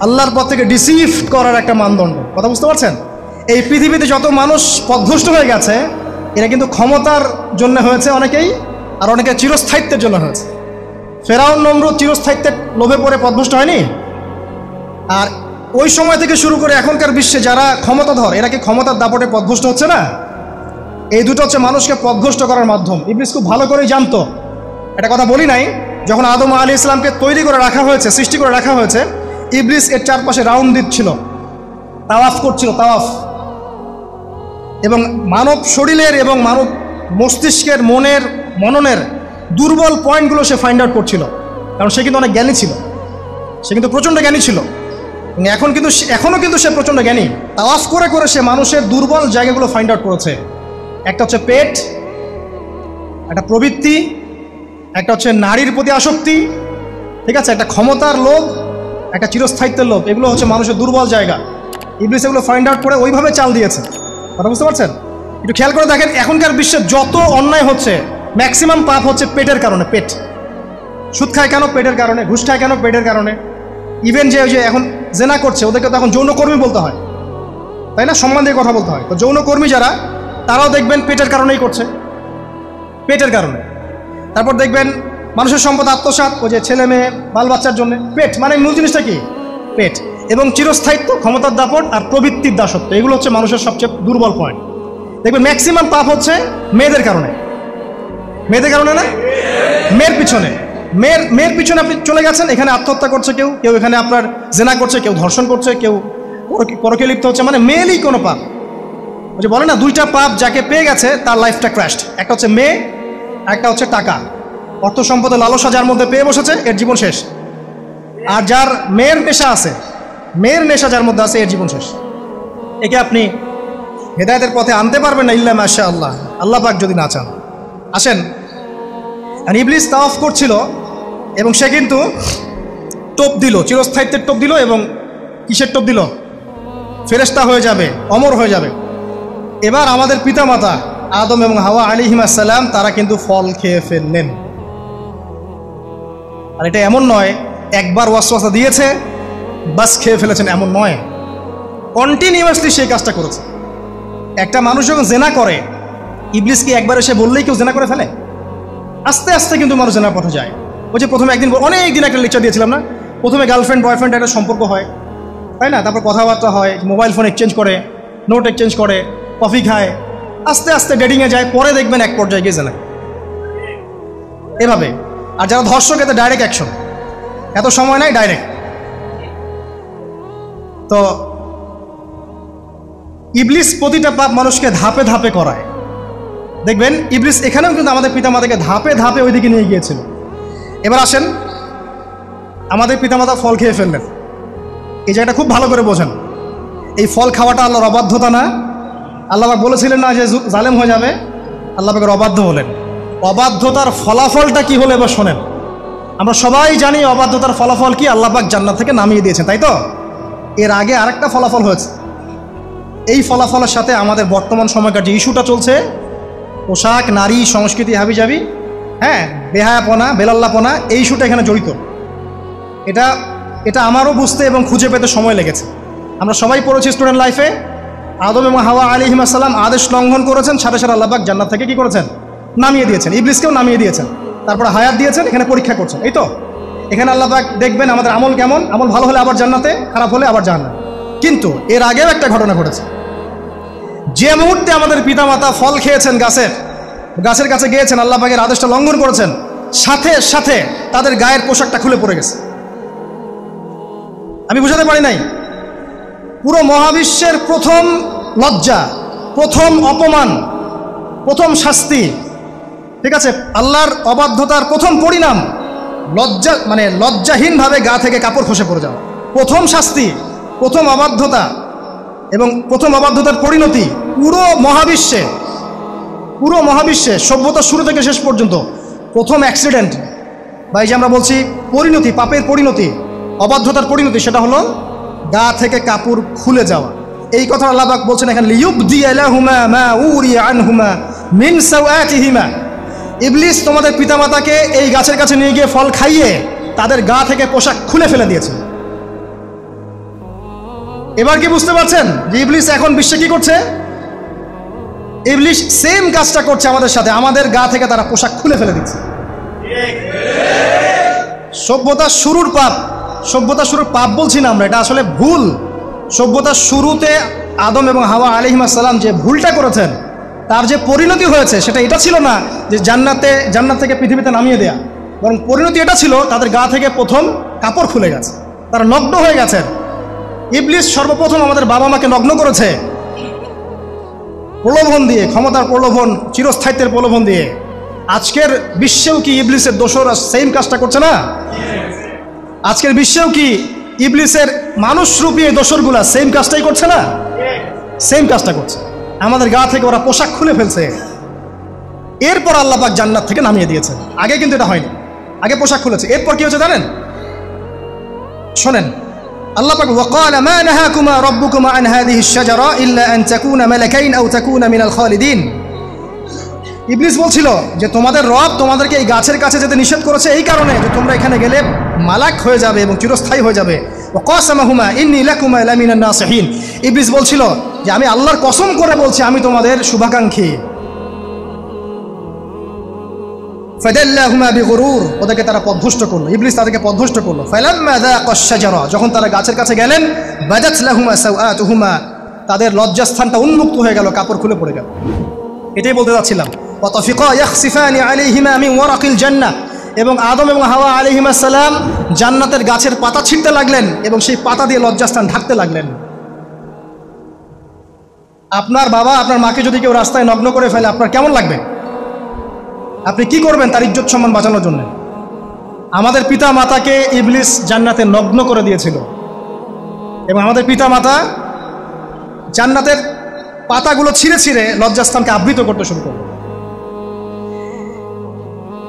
আল্লাহর পথ থেকে ডিসিভ করার একটা মানদণ্ড। কথা বুঝতে পারছেন? এই পৃথিবীতে যত মানুষ পথভ্রষ্ট হয়ে গেছে, এরা কিন্তু ক্ষমতার জন্য হয়েছে অনেকেই, আর অনেকে চিরস্থায়িত্বের জন্য হয়েছে। ফেরাউন নমরুদ চিরস্থায়িত্বের লোভে পড়ে পথভ্রষ্ট হয়নি? আর ওই সময় থেকে শুরু করে এখনকার বিশ্বে যারা ক্ষমতাধর, এরা কি ক্ষমতার দাপটে পথভ্রষ্ট হচ্ছে না? এই দুটো হচ্ছে মানুষকে পথভ্রষ্ট করার মাধ্যম। ইবলিস খুব ভালো করেই জানতো। এটা কথা বলি নাই, যখন আদম আলাইহিস ইসলামকে তৈরি করে রাখা হয়েছে, সৃষ্টি করে রাখা হয়েছে, ইবলিস এর চারপাশে রাউন্ড দিচ্ছিল, তাওয়াফ করছিল, তাওয়াফ। এবং মানব শরীরের এবং মানব মস্তিষ্কের, মনের, মননের দুর্বল পয়েন্টগুলো সে ফাইন্ড আউট করছিল। কারণ সে কিন্তু অনেক জ্ঞানী ছিল, সে কিন্তু প্রচণ্ড জ্ঞানী ছিল। এখনও কিন্তু সে প্রচণ্ড জ্ঞানী। তাওয়াফ করে করে সে মানুষের দুর্বল জায়গাগুলো ফাইন্ড আউট করেছে। একটা হচ্ছে পেট, একটা প্রবৃত্তি, একটা হচ্ছে নারীর প্রতি আসক্তি, ঠিক আছে, একটা ক্ষমতার লোভ, একটা চিরস্থায়িত্বের লোভ। এগুলো হচ্ছে মানুষের দুর্বল জায়গা। ইবলিস এগুলো ফাইন্ড আউট করে ওইভাবে চাল দিয়েছে। কথা বুঝতে পারছেন? একটু খেয়াল করে দেখেন, এখনকার বিশ্বে যত অন্যায় হচ্ছে, ম্যাক্সিমাম পাপ হচ্ছে পেটের কারণে। পেট। সুদ খায় কেন? পেটের কারণে। ঘুষ খায় কেন? পেটের কারণে। ইভেন যে এখন জেনা করছে, ওদেরকে তো এখন যৌনকর্মী বলতে হয়, তাই না? সম্মান দিয়ে কথা বলতে হয়। তো যৌনকর্মী যারা, তারাও দেখবেন পেটের কারণেই করছে, পেটের কারণে। তারপর দেখবেন মানুষের সম্পদ আত্মসাৎ, ওই যে ছেলে মেয়ে বাল বাচ্চার জন্য। পেট মানে মূল জিনিসটা কি? পেট। এবং চিরস্থায়িত্ব, ক্ষমতার দাপট আর প্রবৃত্তির দাসত্ব, এগুলো হচ্ছে মানুষের সবচেয়ে দুর্বল পয়েন্ট। দেখবেন ম্যাক্সিমাম পাপ হচ্ছে মেয়েদের কারণে। মেয়েদের কারণে না? মেয়ের পিছনে। মেয়ের পিছনে আপনি চলে গেছেন, এখানে আত্মহত্যা করছে কেউ, কেউ এখানে আপনার জেনা করছে, কেউ ধর্ষণ করছে, কেউ পরকে লিপ্ত হচ্ছে। মানে মেয়েরই কোনো পাপ। ওই যে বলে না, দুইটা পাপ যাকে পেয়ে গেছে তার লাইফটা ক্র্যাশড। একটা হচ্ছে মেয়ে, একটা হচ্ছে টাকা। অর্থ সম্পদের লালসা যার মধ্যে পেয়ে বসেছে, এর জীবন শেষ। আর যার মেয়ের নেশা আছে, মেয়ের নেশা যার মধ্যে আছে, এর জীবন শেষ। একে আপনি হেদায়েতের পথে আনতে পারবেন না ইল্লা মাশা আল্লাহ, আল্লাহ পাক যদি না চান। আসেন, আর ইবলিস তাওয়াফ করছিল এবং সে কিন্তু টোপ দিল, চিরস্থায়িত্বের টোপ দিল। এবং কিসের টোপ দিল? ফেরেশতা হয়ে যাবে, অমর হয়ে যাবে। এবার আমাদের পিতামাতা আদম এবং হাওয়া আলাইহিস সালাম, তারা কিন্তু ফল খেয়ে ফেললেন। আর এটা এমন নয় একবার ওয়াসওয়াসা দিয়েছে বাস খেয়ে ফেলেছেন, এমন নয়। কন্টিনিউয়াসলি সেই কাজটা করেছে। একটা মানুষ যখন জেনা করে, ইবলিস কি একবার এসে বললেই কেউ জেনা করে ফেলে? আস্তে আস্তে কিন্তু মানুষ জানার পথে যায়। ওই যে প্রথমে একদিন অনেক দিন একটা লেকচার দিয়েছিলাম না, প্রথমে গার্লফ্রেন্ড বয়ফ্রেন্ড একটা সম্পর্ক হয়, তাই না? তারপর কথাবার্তা হয়, মোবাইল ফোন এক্সচেঞ্জ করে, নোট এক্সচেঞ্জ করে, কফি খায়, আস্তে আস্তে ডেটিংয়ে যায়, পরে দেখবেন এক পর্যায়ে গিয়ে জানায় এভাবে। আর যারা ধর্ষক এতে ডাইরেক্ট অ্যাকশন, এত সময় নাই, ডাইরেক্ট। তো ইবলিস প্রতিটা পাপ মানুষকে ধাপে ধাপে করায়। দেখবেন ইবলিস এখানেও কিন্তু আমাদের পিতামাতাকে ধাপে ধাপে ওইদিকে নিয়ে গিয়েছিল। এবার আসেন, আমাদের পিতামাতা ফল খেয়ে ফেললেন, এই জায়গাটা খুব ভালো করে বোঝেন। এই ফল খাওয়াটা আল্লাহর অবাধ্যতা না? আল্লাহ পাক বলেছিলেন না যে জালেম হয়ে যাবে? আল্লাহ পাকের অবাধ্য হলেন। অবাধ্যতার ফলাফলটা কি হলো এবার শোনেন। আমরা সবাই জানি অবাধ্যতার ফলাফল কি, আল্লাহ পাক জান্নাত থেকে নামিয়ে দিয়েছেন, তাই তো? এর আগে আরেকটা ফলাফল হয়েছে। এই ফলাফলের সাথে আমাদের বর্তমান সময়কার যে ইস্যুটা চলছে, পোশাক, নারী, সংস্কৃতি, হাবিজাবি, হ্যাঁ, বেহায়াপনা, বেলাল্লাপনা, এই ইস্যুটা এখানে জড়িত। এটা আমারও বুঝতে এবং খুঁজে পেতে সময় লেগেছে। আমরা সবাই পড়েছি স্টুডেন্ট লাইফে, আদম এবং হাওয়া আলাইহিস সালাম আদেশ লঙ্ঘন করেছেন, সাথে সাথে আল্লাহ পাক জান্নাত থেকে কি করেছেন? নামিয়ে দিয়েছেন। ইবলিসকেও নামিয়ে দিয়েছেন, তারপরে হায়াত দিয়েছেন, এখানে পরীক্ষা করছেন, এই তো। এখানে আল্লাহ পাক দেখবেন আমাদের আমল কেমন, আমল ভালো হলে আবার জান্নাতে, খারাপ হলে আবার জাহান্নামে। কিন্তু এর আগেও একটা ঘটনা ঘটেছে। যে মুহূর্তে আমাদের পিতামাতা ফল খেয়েছেন, গাছের কাছে গিয়েছেন, আল্লাহ পাকের আদেশটা লঙ্ঘন করেছেন, সাথে সাথে তাদের গায়ের পোশাকটা খুলে পড়ে গেছে। আমি বুঝাতে পারি নাই, পুরো মহাবিশ্বের প্রথম লজ্জা, প্রথম অপমান, প্রথম শাস্তি, ঠিক আছে, আল্লাহর অবাধ্যতার প্রথম পরিণাম লজ্জা, মানে লজ্জাহীনভাবে গা থেকে কাপড় খসে পড়ে যাওয়া। প্রথম শাস্তি, প্রথম অবাধ্যতা, এবং প্রথম অবাধ্যতার পরিণতি পুরো মহাবিশ্বে সভ্যতার শুরু থেকে শেষ পর্যন্ত প্রথম অ্যাক্সিডেন্ট, বা এই যে আমরা বলছি পরিণতি, পাপের পরিণতি, অবাধ্যতার পরিণতি, সেটা হলো গা থেকে কাপড় খুলে যাওয়া। এই কথা আল্লাহ পাক বলছেন এখানে, লিয়ুবদিয়া লাহুমা মা উরিয়া আনহুমা মিন সাওয়াতিহিমা। ইবলিস তোমাদের পিতামাতাকে এই গাছের কাছে নিয়ে গিয়ে ফল খাইয়ে তাদের গা থেকে পোশাক খুলে ফেলে দিয়েছে। এবার কি বুঝতে পারছেন যে ইবলিস এখন বিশ্বে কি করছে? ইবলিস সেম কাজটা করছে আমাদের সাথে, আমাদের গা থেকে তারা পোশাক খুলে ফেলে দিচ্ছে। সভ্যতার শুরুর পাপ বলছি না আমরা, এটা আসলে ভুল। সভ্যতার শুরুতে আদম এবং হাওয়া আলাইহিস সালাম যে ভুলটা করেছেন, তার যে পরিণতি হয়েছে সেটা এটা ছিল না যে জান্নাত থেকে পৃথিবীতে নামিয়ে দেয়া, বরং পরিণতি এটা ছিল তাদের গা থেকে প্রথম কাপড় খুলে গেছে, তারা নগ্ন হয়ে গেছেন। ইবলিস সর্বপ্রথম আমাদের বাবা মাকে নগ্ন করেছে প্রলোভন দিয়ে, ক্ষমতার প্রলোভন, চিরস্থায়িত্বের প্রলোভন দিয়ে। আজকের বিশ্বেও কি ইবলিসের দোসররা সেম কাজটা করছে না? আজকের বিশ্বেও কি ইবলিসের মানুষরূপী এই দোসরগুলা সেম কাজটাই করছে না? সেম কাজটা করছে। আমাদের গা থেকে ওরা পোশাক খুলে ফেলছে, এরপর আল্লাহ পাক জান্নাত থেকে নামিয়ে দিয়েছেন। আগে কিন্তু এটা হয়নি, আগে পোশাক খুলেছে। এরপর কি হচ্ছে জানেন? শোনেন, আল্লাহ পাক ওয়াকালা মা নাহাকুমা রাব্বুকুমা আন হাযিহিশ শাজারা ইল্লা আন তাকুনা মালাকাইন আও তাকুনা মিনাল খালিদিন। ইবলিস বলছিল যে তোমাদের রব তোমাদেরকে এই গাছের কাছে যেতে নিষেধ করেছে এই কারণে যে তোমরা এখানে গেলে মালাক হয়ে যাবে এবং চিরস্থায়ী হয়ে যাবে। ওয়াকাসামাহুমা ইন্নী লাকুমা লামিনান নাসিহিন। ইবলিস বলছিল যে আমি আল্লাহর কসম করে বলছি আমি তোমাদের শুভাকাঙ্ক্ষী। ফাদাল্লাহুমা বিগুরুর, ওদেরকে তারা পথভ্রষ্ট করলো, ইবলিস তাদেরকে পথভ্রষ্ট করলো। ফালাম্মা যাকাশ শাজারা, যখন তারা গাছের কাছে গেলেন, বাদাত লাহুমা সাওআতুহুমা, তাদের লজ্জাস্থানটা উন্মুক্ত হয়ে গেল, কাপড় খুলে পড়ে গেল। এটাই বলতে যাচ্ছিলাম। ওয়াতাফিকা ইয়াখসিফানি আলাইহিমা মিন ওয়ারাকিল জান্নাহ, এবং আদম এবং হাওয়া আলাইহিস সালাম জান্নাতের গাছের পাতা ছিঁড়তে লাগলেন এবং সেই পাতা দিয়ে লজ্জাস্থান ঢাকতে লাগলেন। আপনার বাবা আপনার মাকে যদি কেউ রাস্তায় নগ্ন করে ফেলে আপনার কেমন লাগবে? আপনি কি করবেন তার ইজ্জত সম্মান বাঁচানোর জন্য? আমাদের পিতা মাতাকে ইবলিস জান্নাতে নগ্ন করে দিয়েছিল এবং আমাদের পিতা মাতা জান্নাতের পাতাগুলো ছিঁড়ে ছিঁড়ে লজ্জাস্থানকে আবৃত করতে শুরু করল।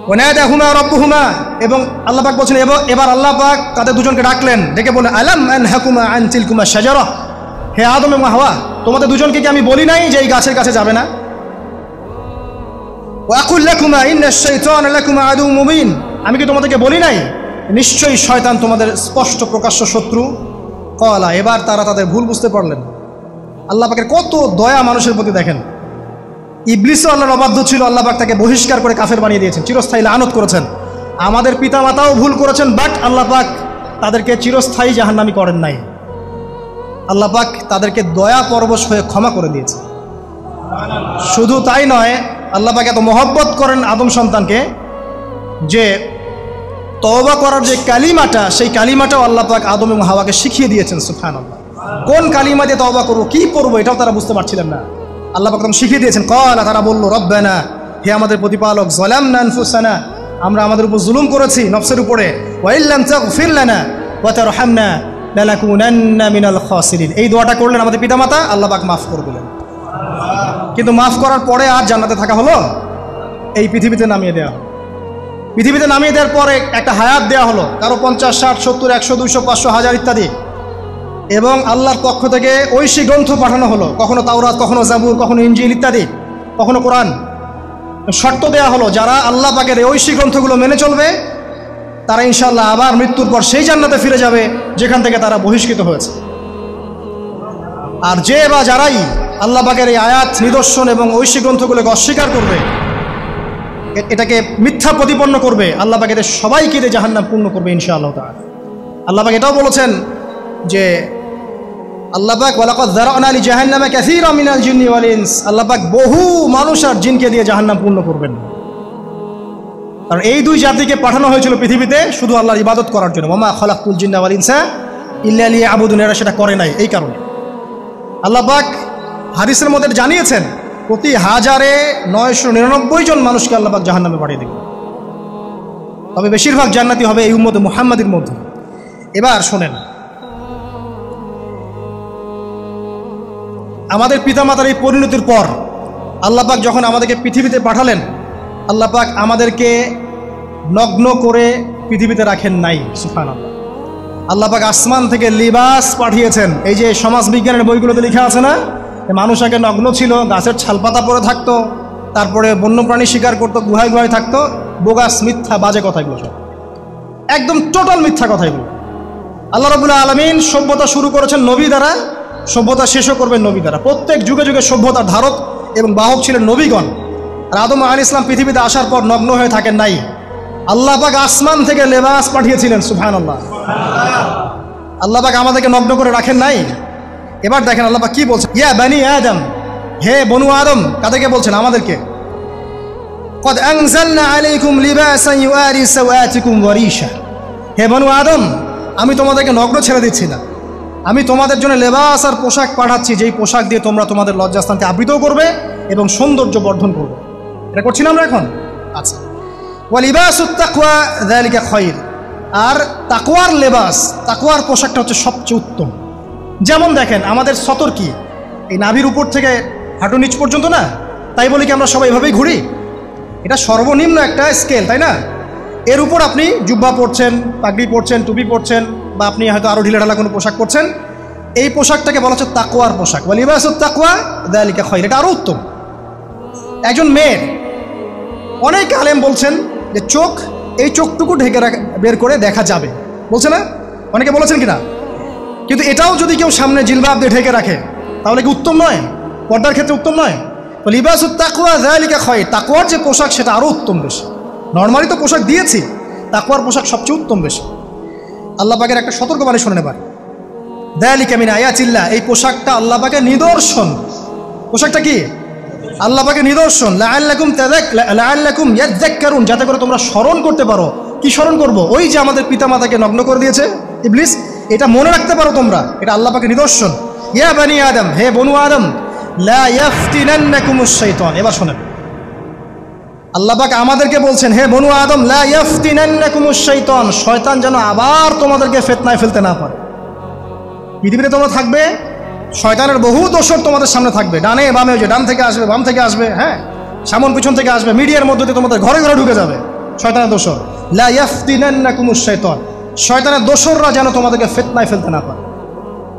ওয়ানাদাহুমা রাব্বুহুমা, এবং আল্লাহ পাক বলছেন এবার আল্লাহ পাক তাদের দুজনকে ডাকলেন, ডেকে বললেন আলাম আনহাকুমা আন তিলকুমা শাজারা, হে আদম এবং হাওয়া তোমাদের দুজনকে কি আমি বলি নাই যে এই গাছের কাছে যাবে না? ওয়াকুল লাকুমা ইন্নাশ শাইতানা লাকুমা আদুউম মুবিন, আমি কি তোমাদেরকে বলি নাই নিশ্চয়ই শয়তান তোমাদের স্পষ্ট প্রকাশ্য শত্রু? ক্বালা, এবার তারা তাদের ভুল বুঝতে পারলেন। আল্লাহ পাকের কত দয়া মানুষের প্রতি দেখেন। ইবলিসও আল্লাহর অবাধ্য ছিল, আল্লাহ পাক তাকে বহিষ্কার করে কাফের বানিয়ে দিয়েছেন, চিরস্থায়ী লানত করেছেন। আমাদের পিতামাতাও ভুল করেছেন, বাট আল্লাহ পাক তাদেরকে চিরস্থায়ী জাহান্নামী করেন নাই। আল্লাহ পাক তাদেরকে দয়া পরবশ হয়ে ক্ষমা করে দিয়েছে। শুধু তাই নয়, আল্লাহ পাক এত মহব্বত করেন আদম সন্তানকে যে তওবা করার যে কালিমাটা, সেই কালিমাটাও আল্লাহ পাক আদম এবং হাওয়াকে শিখিয়ে দিয়েছেন। সুবহানাল্লাহ। কোন কালিমা দিয়ে তওবা করবো, কি পড়বো, এটাও তারা বুঝতে পারছিলেন না। আল্লাহ পাক তখন শিখিয়ে দিয়েছেন। ক্বালা, তারা বলল, রব্বানা, হে আমাদের প্রতিপালক, যালামনা আনফুসানা, আমরা আমাদের উপর জুলুম করেছি, নফসের উপরে, ওয়া ইল্লাম তাগফির লানা ওয়া তারহামনা লানাকুনান্না মিনাল খাসিরিন। এই দোয়াটা করলেন আমাদের পিতামাতা, আল্লাহ পাক মাফ করে দিলেন। কিন্তু মাফ করার পরে আর জান্নাতে থাকা হলো? এই পৃথিবীতে নামিয়ে দেওয়া হলো। পৃথিবীতে নামিয়ে দেওয়ার পরে একটা হায়াত দেওয়া হলো, কারো 50, 60, 70, 100, 200, 500, 1000 ইত্যাদি। এবং আল্লাহর পক্ষ থেকে ঐশী গ্রন্থ পাঠানো হলো, কখনো তাওরাত, কখনো জাবুর, কখনো ইনজিল ইত্যাদি, কখনো কোরআন। শর্ত দেওয়া হলো, যারা আল্লাহ পাকের এই ঐশী গ্রন্থগুলো মেনে চলবে তারা ইনশাআল্লাহ আবার মৃত্যুর পর সেই জান্নাতে ফিরে যাবে যেখান থেকে তারা বহিষ্কৃত হয়েছে। আর যে বা যারাই আল্লাহ পাকের এই আয়াত, নিদর্শন এবং ঐশী গ্রন্থগুলোকে অস্বীকার করবে, এটাকে মিথ্যা প্রতিপন্ন করবে, আল্লাহ পাক এদের সবাইকে দিয়ে জাহান্নাম পূর্ণ করবে ইনশাআল্লাহ তাআলা। আল্লাহ পাক এটাও বলেছেন যে আল্লাহ পাক ওয়ালাকাদ যারা'না লি জাহান্নামা কাসীরাম মিনাল জিন্নি ওয়াল ইনস, আল্লাহ পাক বহু মানুষ আর জিনকে দিয়ে জাহান্নাম পূর্ণ করবেন। আর এই দুই জাতিকে পাঠানো হয়েছিল পৃথিবীতে শুধু আল্লাহর ইবাদত করার জন্য। ওয়ামা খালাকতুল জিন্না ওয়াল ইনসা ইল্লা লিয়াবুদুন, এরা সেটা করে নাই। এই কারণে আল্লাহ পাক হাদিসের মধ্যে জানিয়েছেন প্রতি 1000-999 জন মানুষকে আল্লাহ পাক জাহান্নামে পাঠিয়ে দেবেন, তবে বেশিরভাগ জান্নাতি হবে এই উম্মতে মুহাম্মাদের মধ্যে। এবার শোনেন, আমাদের পিতামাতার এই পরিণতির পর আল্লাহ পাক যখন আমাদেরকে পৃথিবীতে পাঠালেন, আল্লাহ পাক আমাদেরকে নগ্ন করে পৃথিবীতে রাখেন নাই। সুবহানাল্লাহ। আল্লাহ পাক আসমান থেকে লিবাস পাঠিয়েছেন। এই যে সমাজ বিজ্ঞানের বইগুলোতে লেখা আছে না, মানুষ আগে নগ্ন ছিল, গাছের ছালপাতা পরে থাকতো, তারপরে বন্যপ্রাণী শিকার করতো, গুহায় গুহায় থাকতো। বোগাস, মিথ্যা, বাজে কথাগুলো সব একদম টোটাল মিথ্যা কথাগুলো। আল্লাহ রাব্বুল আলামিন সভ্যতা শুরু করেছেন নবী দ্বারা, সভ্যতা শেষও করবেন নবী দ্বারা। প্রত্যেক যুগে যুগে সভ্যতার ধারক এবং বাহক ছিলেন নবীগণ। আর আদম আলাইহিস সালাম পৃথিবীতে আসার পর নগ্ন হয়ে থাকেন নাই। আল্লাহ পাক আসমান থেকে লেবাস পাঠিয়েছিলেন। সুবহানাল্লাহ। আল্লাহ পাক আমাদেরকে নগ্ন করে রাখেন নাই। এবার দেখেন আল্লাহ পাক কি বলছেন, ইয়া বানি আদম, হে বনু আদম। কাদেরকে বলছেন? আমাদেরকে। কদ আনজালনা আলাইকুম লিবাসান ইউআরি সাওআতিকুম ওয়া রিশা, হে বনু আদম, আমি তোমাদেরকে নগ্ন ছেড়ে দিচ্ছি না, আমি তোমাদের জন্য লেবাস আর পোশাক পাঠাচ্ছি, যেই পোশাক দিয়ে তোমরা তোমাদের লজ্জাস্থানকে আবৃতও করবে এবং সৌন্দর্য বর্ধন করবে। এটা করছি না আমরা এখন? আচ্ছা। ওয়া লিবাসুত তাকওয়া যালিকা খায়র, আর তাকওয়ার লেবাস, তাকওয়ার পোশাকটা হচ্ছে সবচেয়ে উত্তম। যেমন দেখেন, আমাদের সতর কি এই নাভির উপর থেকে হাঁটু নিচ পর্যন্ত না? তাই বলি কি আমরা সবাই এভাবেই ঘুরি? এটা সর্বনিম্ন একটা স্কেল, তাই না? এর উপর আপনি জুব্বা পরছেন, পাগড়ি পরছেন, টুপি পরছেন, বা আপনি হয়তো আরও ঢিলেঢালা কোনো পোশাক পরছেন। এই পোশাকটাকে বলা হচ্ছে তাকওয়ার পোশাক। ওয়া লিবাসুত তাকওয়া যালিকা খায়র, এটা আরও উত্তম। একজন মেয়ের, অনেক আলেম বলছেন যে চোখ, এই চোখটুকু ঢেকে বের করে দেখা যাবে, বলছে না? অনেকে বলেছেন কিনা? কিন্তু এটাও যদি কেউ সামনে জিলবাব দিয়ে ঢেকে রাখে তাহলে কি উত্তম নয়? পর্দার ক্ষেত্রে উত্তম নয়? তো লিবাসুত তাকওয়া যালিকা খায়র, তাকওয়ার যে পোশাক সেটা আরও উত্তম বেশি। নর্মালি তো পোশাক দিয়েছি, তাকওয়ার পোশাক সবচেয়ে উত্তম বেশি। আল্লাহ পাকের একটা সতর্কবাণী শোনেন এবার। যালিকা মিন আয়াতিল্লাহ, এই পোশাকটা আল্লাহ পাকের নিদর্শন। পোশাকটা কি? আল্লাহ পাকের নিদর্শন। লাআল্লাকুম ইয়াযাক্কারুন, যাতে করে তোমরা স্মরণ করতে পারো। কি স্মরণ করব? ওই যে আমাদের পিতামাতাকে নগ্ন করে দিয়েছে ইবলিস, এটা মনে রাখতে পারো তোমরা, এটা আল্লাহ পাকের নিদর্শন। ইয়া বানি আদম, হে বনু আদম, লা ইয়াফতিনান্নাকুমুশ শাইতান। এবার শোনেন, আল্লাহ পাক আমাদেরকে বলছেন, হে বনু আদম, লা ইয়াফতিনান্নাকুমুশ শাইতান, শয়তান যেন আবার তোমাদেরকে ফিতনায় ফেলতে না পারে। পৃথিবীতে তোমরা থাকবে, শয়তানের বহু দোসর তোমাদের সামনে থাকবে, ডানে বামে, যে ডান থেকে আসবে, বাম থেকে আসবে, হ্যাঁ, সামন পিছন থেকে আসবে, মিডিয়ার মধ্যে দিয়ে তোমাদের ঘরে ঘরে ঢুকে যাবে শয়তানের দোসর। লা ইয়াফতিনান্নাকুমুশ শাইতান, শয়তানের দোসররা যেন তোমাদেরকে ফিতনায় ফেলতে না পারে।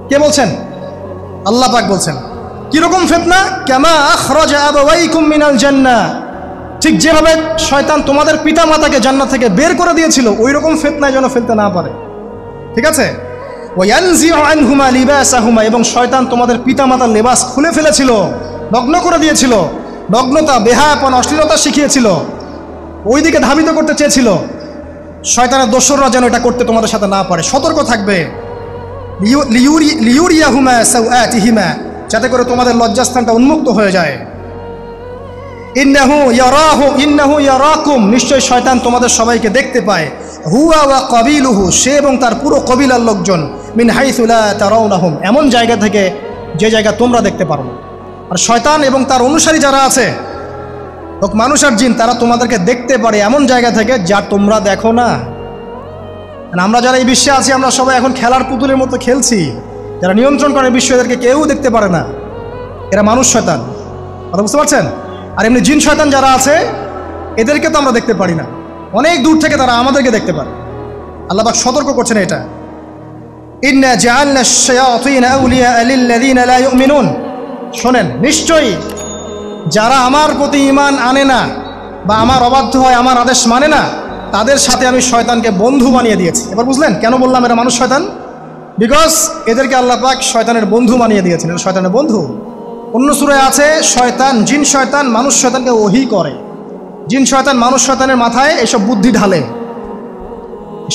কে বলছেন? আল্লাহ পাক বলছেন। কিরকম ফিতনা? কামা আখরাজা আবাওয়াইকুম মিনাল জান্নাহ, ঠিক যেভাবে শয়তান তোমাদের পিতা মাতাকে জান্নাত থেকে বের করে দিয়েছিল, ওই রকম ফিতনায় যেন ফেলতে না পারে। ঠিক আছে? ওয়ায়ানজিউ আনহুমা লিবাসাহুমা, এবং শয়তান তোমাদের পিতা মাতার লেবাস খুলে ফেলেছিল, নগ্ন করে দিয়েছিল। নগ্নতা, বেহায়াপন, অশ্লীলতা শিখিয়েছিল, ওইদিকে ধাবিত করতে চেয়েছিল। শয়তানের দোসররা যেন এটা করতে তোমাদের সাথে না পারে, সতর্ক থাকবে। লিউরিয়াহুমা সাওআতিহিমা, যাতে করে তোমাদের লজ্জাস্থানটা উন্মুক্ত হয়ে যায়। ইন্নাহু ইয়ারাকুম, নিশ্চয় শয়তান তোমাদের সবাইকে দেখতে পায়। হুয়া ওয়া কাবিলুহু, সে এবং তার পুরো কবিলার লোকজন, মিন হাইসু লা তারাউনাহুম, এমন জায়গা থেকে যে জায়গা তোমরা দেখতে পারো না। আর শয়তান এবং তার অনুসারী যারা আছে, হোক মানুষ আর জিন, তারা তোমাদেরকে দেখতে পারে এমন জায়গা থেকে যা তোমরা দেখো না। আমরা যারা এই বিশ্বে আছি, আমরা সবাই এখন খেলার পুতুলের মতো খেলছি। যারা নিয়ন্ত্রণ করে বিশ্ব, এদেরকে কেউ দেখতে পারে না। এরা মানুষ শয়তান, কথা বুঝতে পারছেন? আর এমনি জিন শয়তান যারা আছে, এদেরকে তো আমরা দেখতে পারি না, অনেক দূর থেকে তারা আমাদেরকে দেখতে পারে। আল্লাহ পাক সতর্ক করছেন এটা। ইন্না জাআলনা আশ-শায়াতিনা আউলিয়া লিল্লাযিনা লা ইউমিনুন, শোনেন, নিশ্চয়ই যারা আমার প্রতি ঈমান আনে না বা আমার অবাধ্য হয়, আমার আদেশ মানে না, তাদের সাথে আমি শয়তানকে বন্ধু বানিয়ে দিয়েছি। এবার বুঝলেন কেন বললাম এরা মানুষ শয়তান? বিকজ এদেরকে আল্লাহ পাক শয়তানের বন্ধু বানিয়ে দিয়েছেন। এরা শয়তানের বন্ধু। অন্য সূরায় আছে শয়তান, জিন শয়তান মানুষ শয়তানকে ওহী করে। জিন শয়তান মানুষ শয়তানের মাথায় এসব বুদ্ধি ঢালে।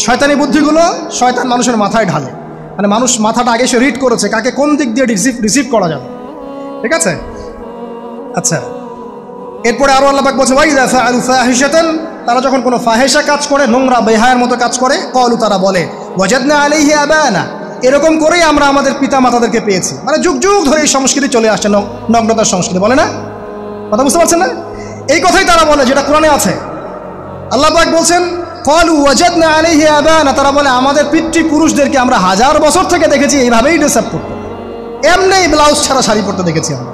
শয়তানি বুদ্ধিগুলো শয়তান মানুষের মাথায় ঢালে, মানে মানুষ মাথাটা আগে সে রিড করেছে কাকে কোন দিক দিয়ে রিসিভ করা যাবে। ঠিক আছে? আচ্ছা, এরপরে আরো আল্লাহ পাক বলছে ওয়াইযা ফাআলু ফাহিশাতান, তারা যখন কোনো ফাহেসা কাজ করে, নোংরা বেহায়ার মতো কাজ করে, ক্বালু, তারা বলে ওয়াজাদনা আলাইহি আবানা, এরকম করেই আমরা আমাদের পিতা মাতাদেরকে পেয়েছি। মানে যুগ যুগ ধরে এই সংস্কৃতি চলে আসছে, নগ্নতার সংস্কৃতি, বলে না? কথা বুঝতে পারছেন না? এই কথাই তারা বলে, যেটা কোরআনে আছে। আল্লাহ পাক বলছেন ক্বালু ওয়াজাদনা আলাইহি আবানা, তারা বলে আমাদের পিতৃপুরুষদেরকে আমরা 1000 বছর থেকে দেখেছি এইভাবেই ড্রেস আপ করতে, এমনি ব্লাউজ ছাড়া শাড়ি পরতে দেখেছি আমরা,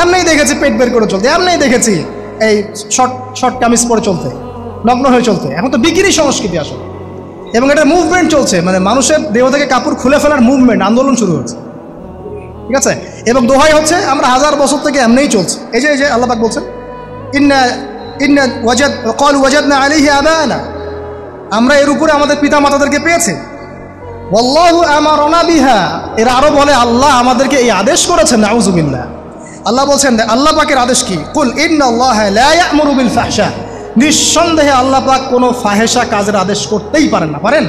এমনি দেখেছি পেট বের করে চলতে, এমনি দেখেছি এই শর্ট কামিজ পরে চলতে, নগ্ন হয়ে চলতে। এখন তো বিকিনি সংস্কৃতি আসলে, এবং এটা মুভমেন্ট চলছে, মানে মানুষের দেহ থেকে কাপড় খুলে ফেলার মুভমেন্ট, আন্দোলন শুরু হচ্ছে। ঠিক আছে? এবং দোহাই হচ্ছে আমরা 1000 বছর থেকে এমনিই চলছে। এই যে আল্লাহ পাক বলছেন ক্বালু ওয়াজাদনা আলাইহি আবানা, আমরা এর উপরে আমাদের পিতা মাতাদেরকে পেয়েছি। ওয়াল্লাহু আমারানা বিহা, এরা আরো বলে আল্লাহ আমাদেরকে এই আদেশ করেছেন। নাউযুবিল্লাহ। আল্লাহ বলছেন, আল্লাহ পাকের আদেশ কি? কুল ইন্নাল্লাহা লা ইয়া'মুরু বিল ফাহশা, নিঃসন্দেহে আল্লাহ পাক কোনো ফাহেসা কাজের আদেশ করতেই পারেন না। পারেন?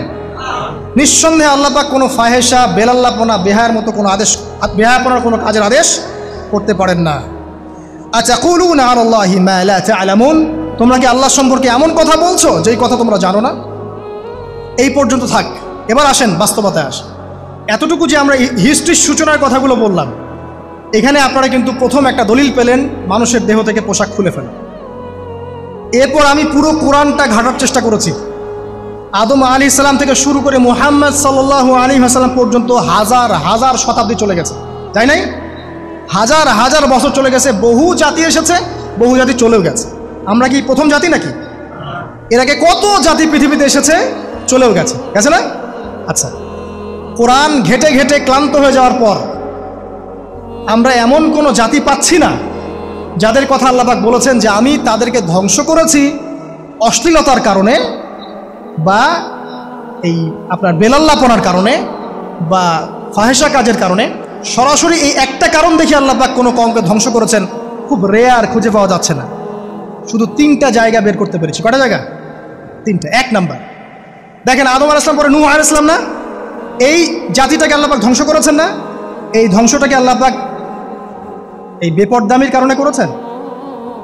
নিঃসন্দেহে আল্লাহ পাক কোনো ফাহেসা, বেলাল্লাপনা, বেহায়ার মতো কোনো আদেশ, বেহায়াপনার কোনো কাজের আদেশ করতে পারেন না। আতাকুলুনা আলাল্লাহি মা লা তা'লামুন, তোমরা কি আল্লাহ সম্পর্কে এমন কথা বলছো যেই কথা তোমরা জানো না? এই পর্যন্ত থাক, এবার আসেন বাস্তবতায় আসেন। এতটুকু যে আমরা হিস্ট্রির সূচনার কথাগুলো বললাম, এখানে আপনারা কিন্তু প্রথম একটা দলিল পেলেন মানুষের দেহ থেকে পোশাক খুলে ফেলা। এরপর আমি পুরো কোরআনটা ঘাটার চেষ্টা করেছি, আদম আলাইহিস সালাম থেকে শুরু করে মুহাম্মদ সাল্লাল্লাহু আলাইহি ওয়াসাল্লাম পর্যন্ত হাজার হাজার শতাব্দী চলে গেছে, তাই নাই? হাজার হাজার বছর চলে গেছে, বহু জাতি এসেছে, বহু জাতি চলেও গেছে। আমরা কি প্রথম জাতি নাকি? এর আগে কত জাতি পৃথিবীতে এসেছে, চলেও গেছে, গেছে না? আচ্ছা, কোরআন ঘেটে ঘেটে ক্লান্ত হয়ে যাওয়ার পর আমরা এমন কোনো জাতি পাচ্ছি না যাদের কথা আল্লাহ পাক বলেছেন যে আমি তাদেরকে ধ্বংস করেছি অশ্লীলতার কারণে, বা এই আপনার বেলাল্লাপনার কারণে, বা ফাহেসা কাজের কারণে। সরাসরি এই একটা কারণ দেখে আল্লাহ পাক কোনো কওমকে ধ্বংস করেছেন খুব রেয়ার, খুঁজে পাওয়া যাচ্ছে না। শুধু 3টা জায়গা বের করতে পেরেছি। কটা জায়গা? 3টা। 1 নাম্বার দেখেন, আদম আলাইহিস সালাম পরে নূহ আলাইহিস সালাম না, এই জাতিটাকে আল্লাহ পাক ধ্বংস করেছেন না? এই ধ্বংসটাকে আল্লাহ পাক এই বেপরদামির কারণে করেছেন,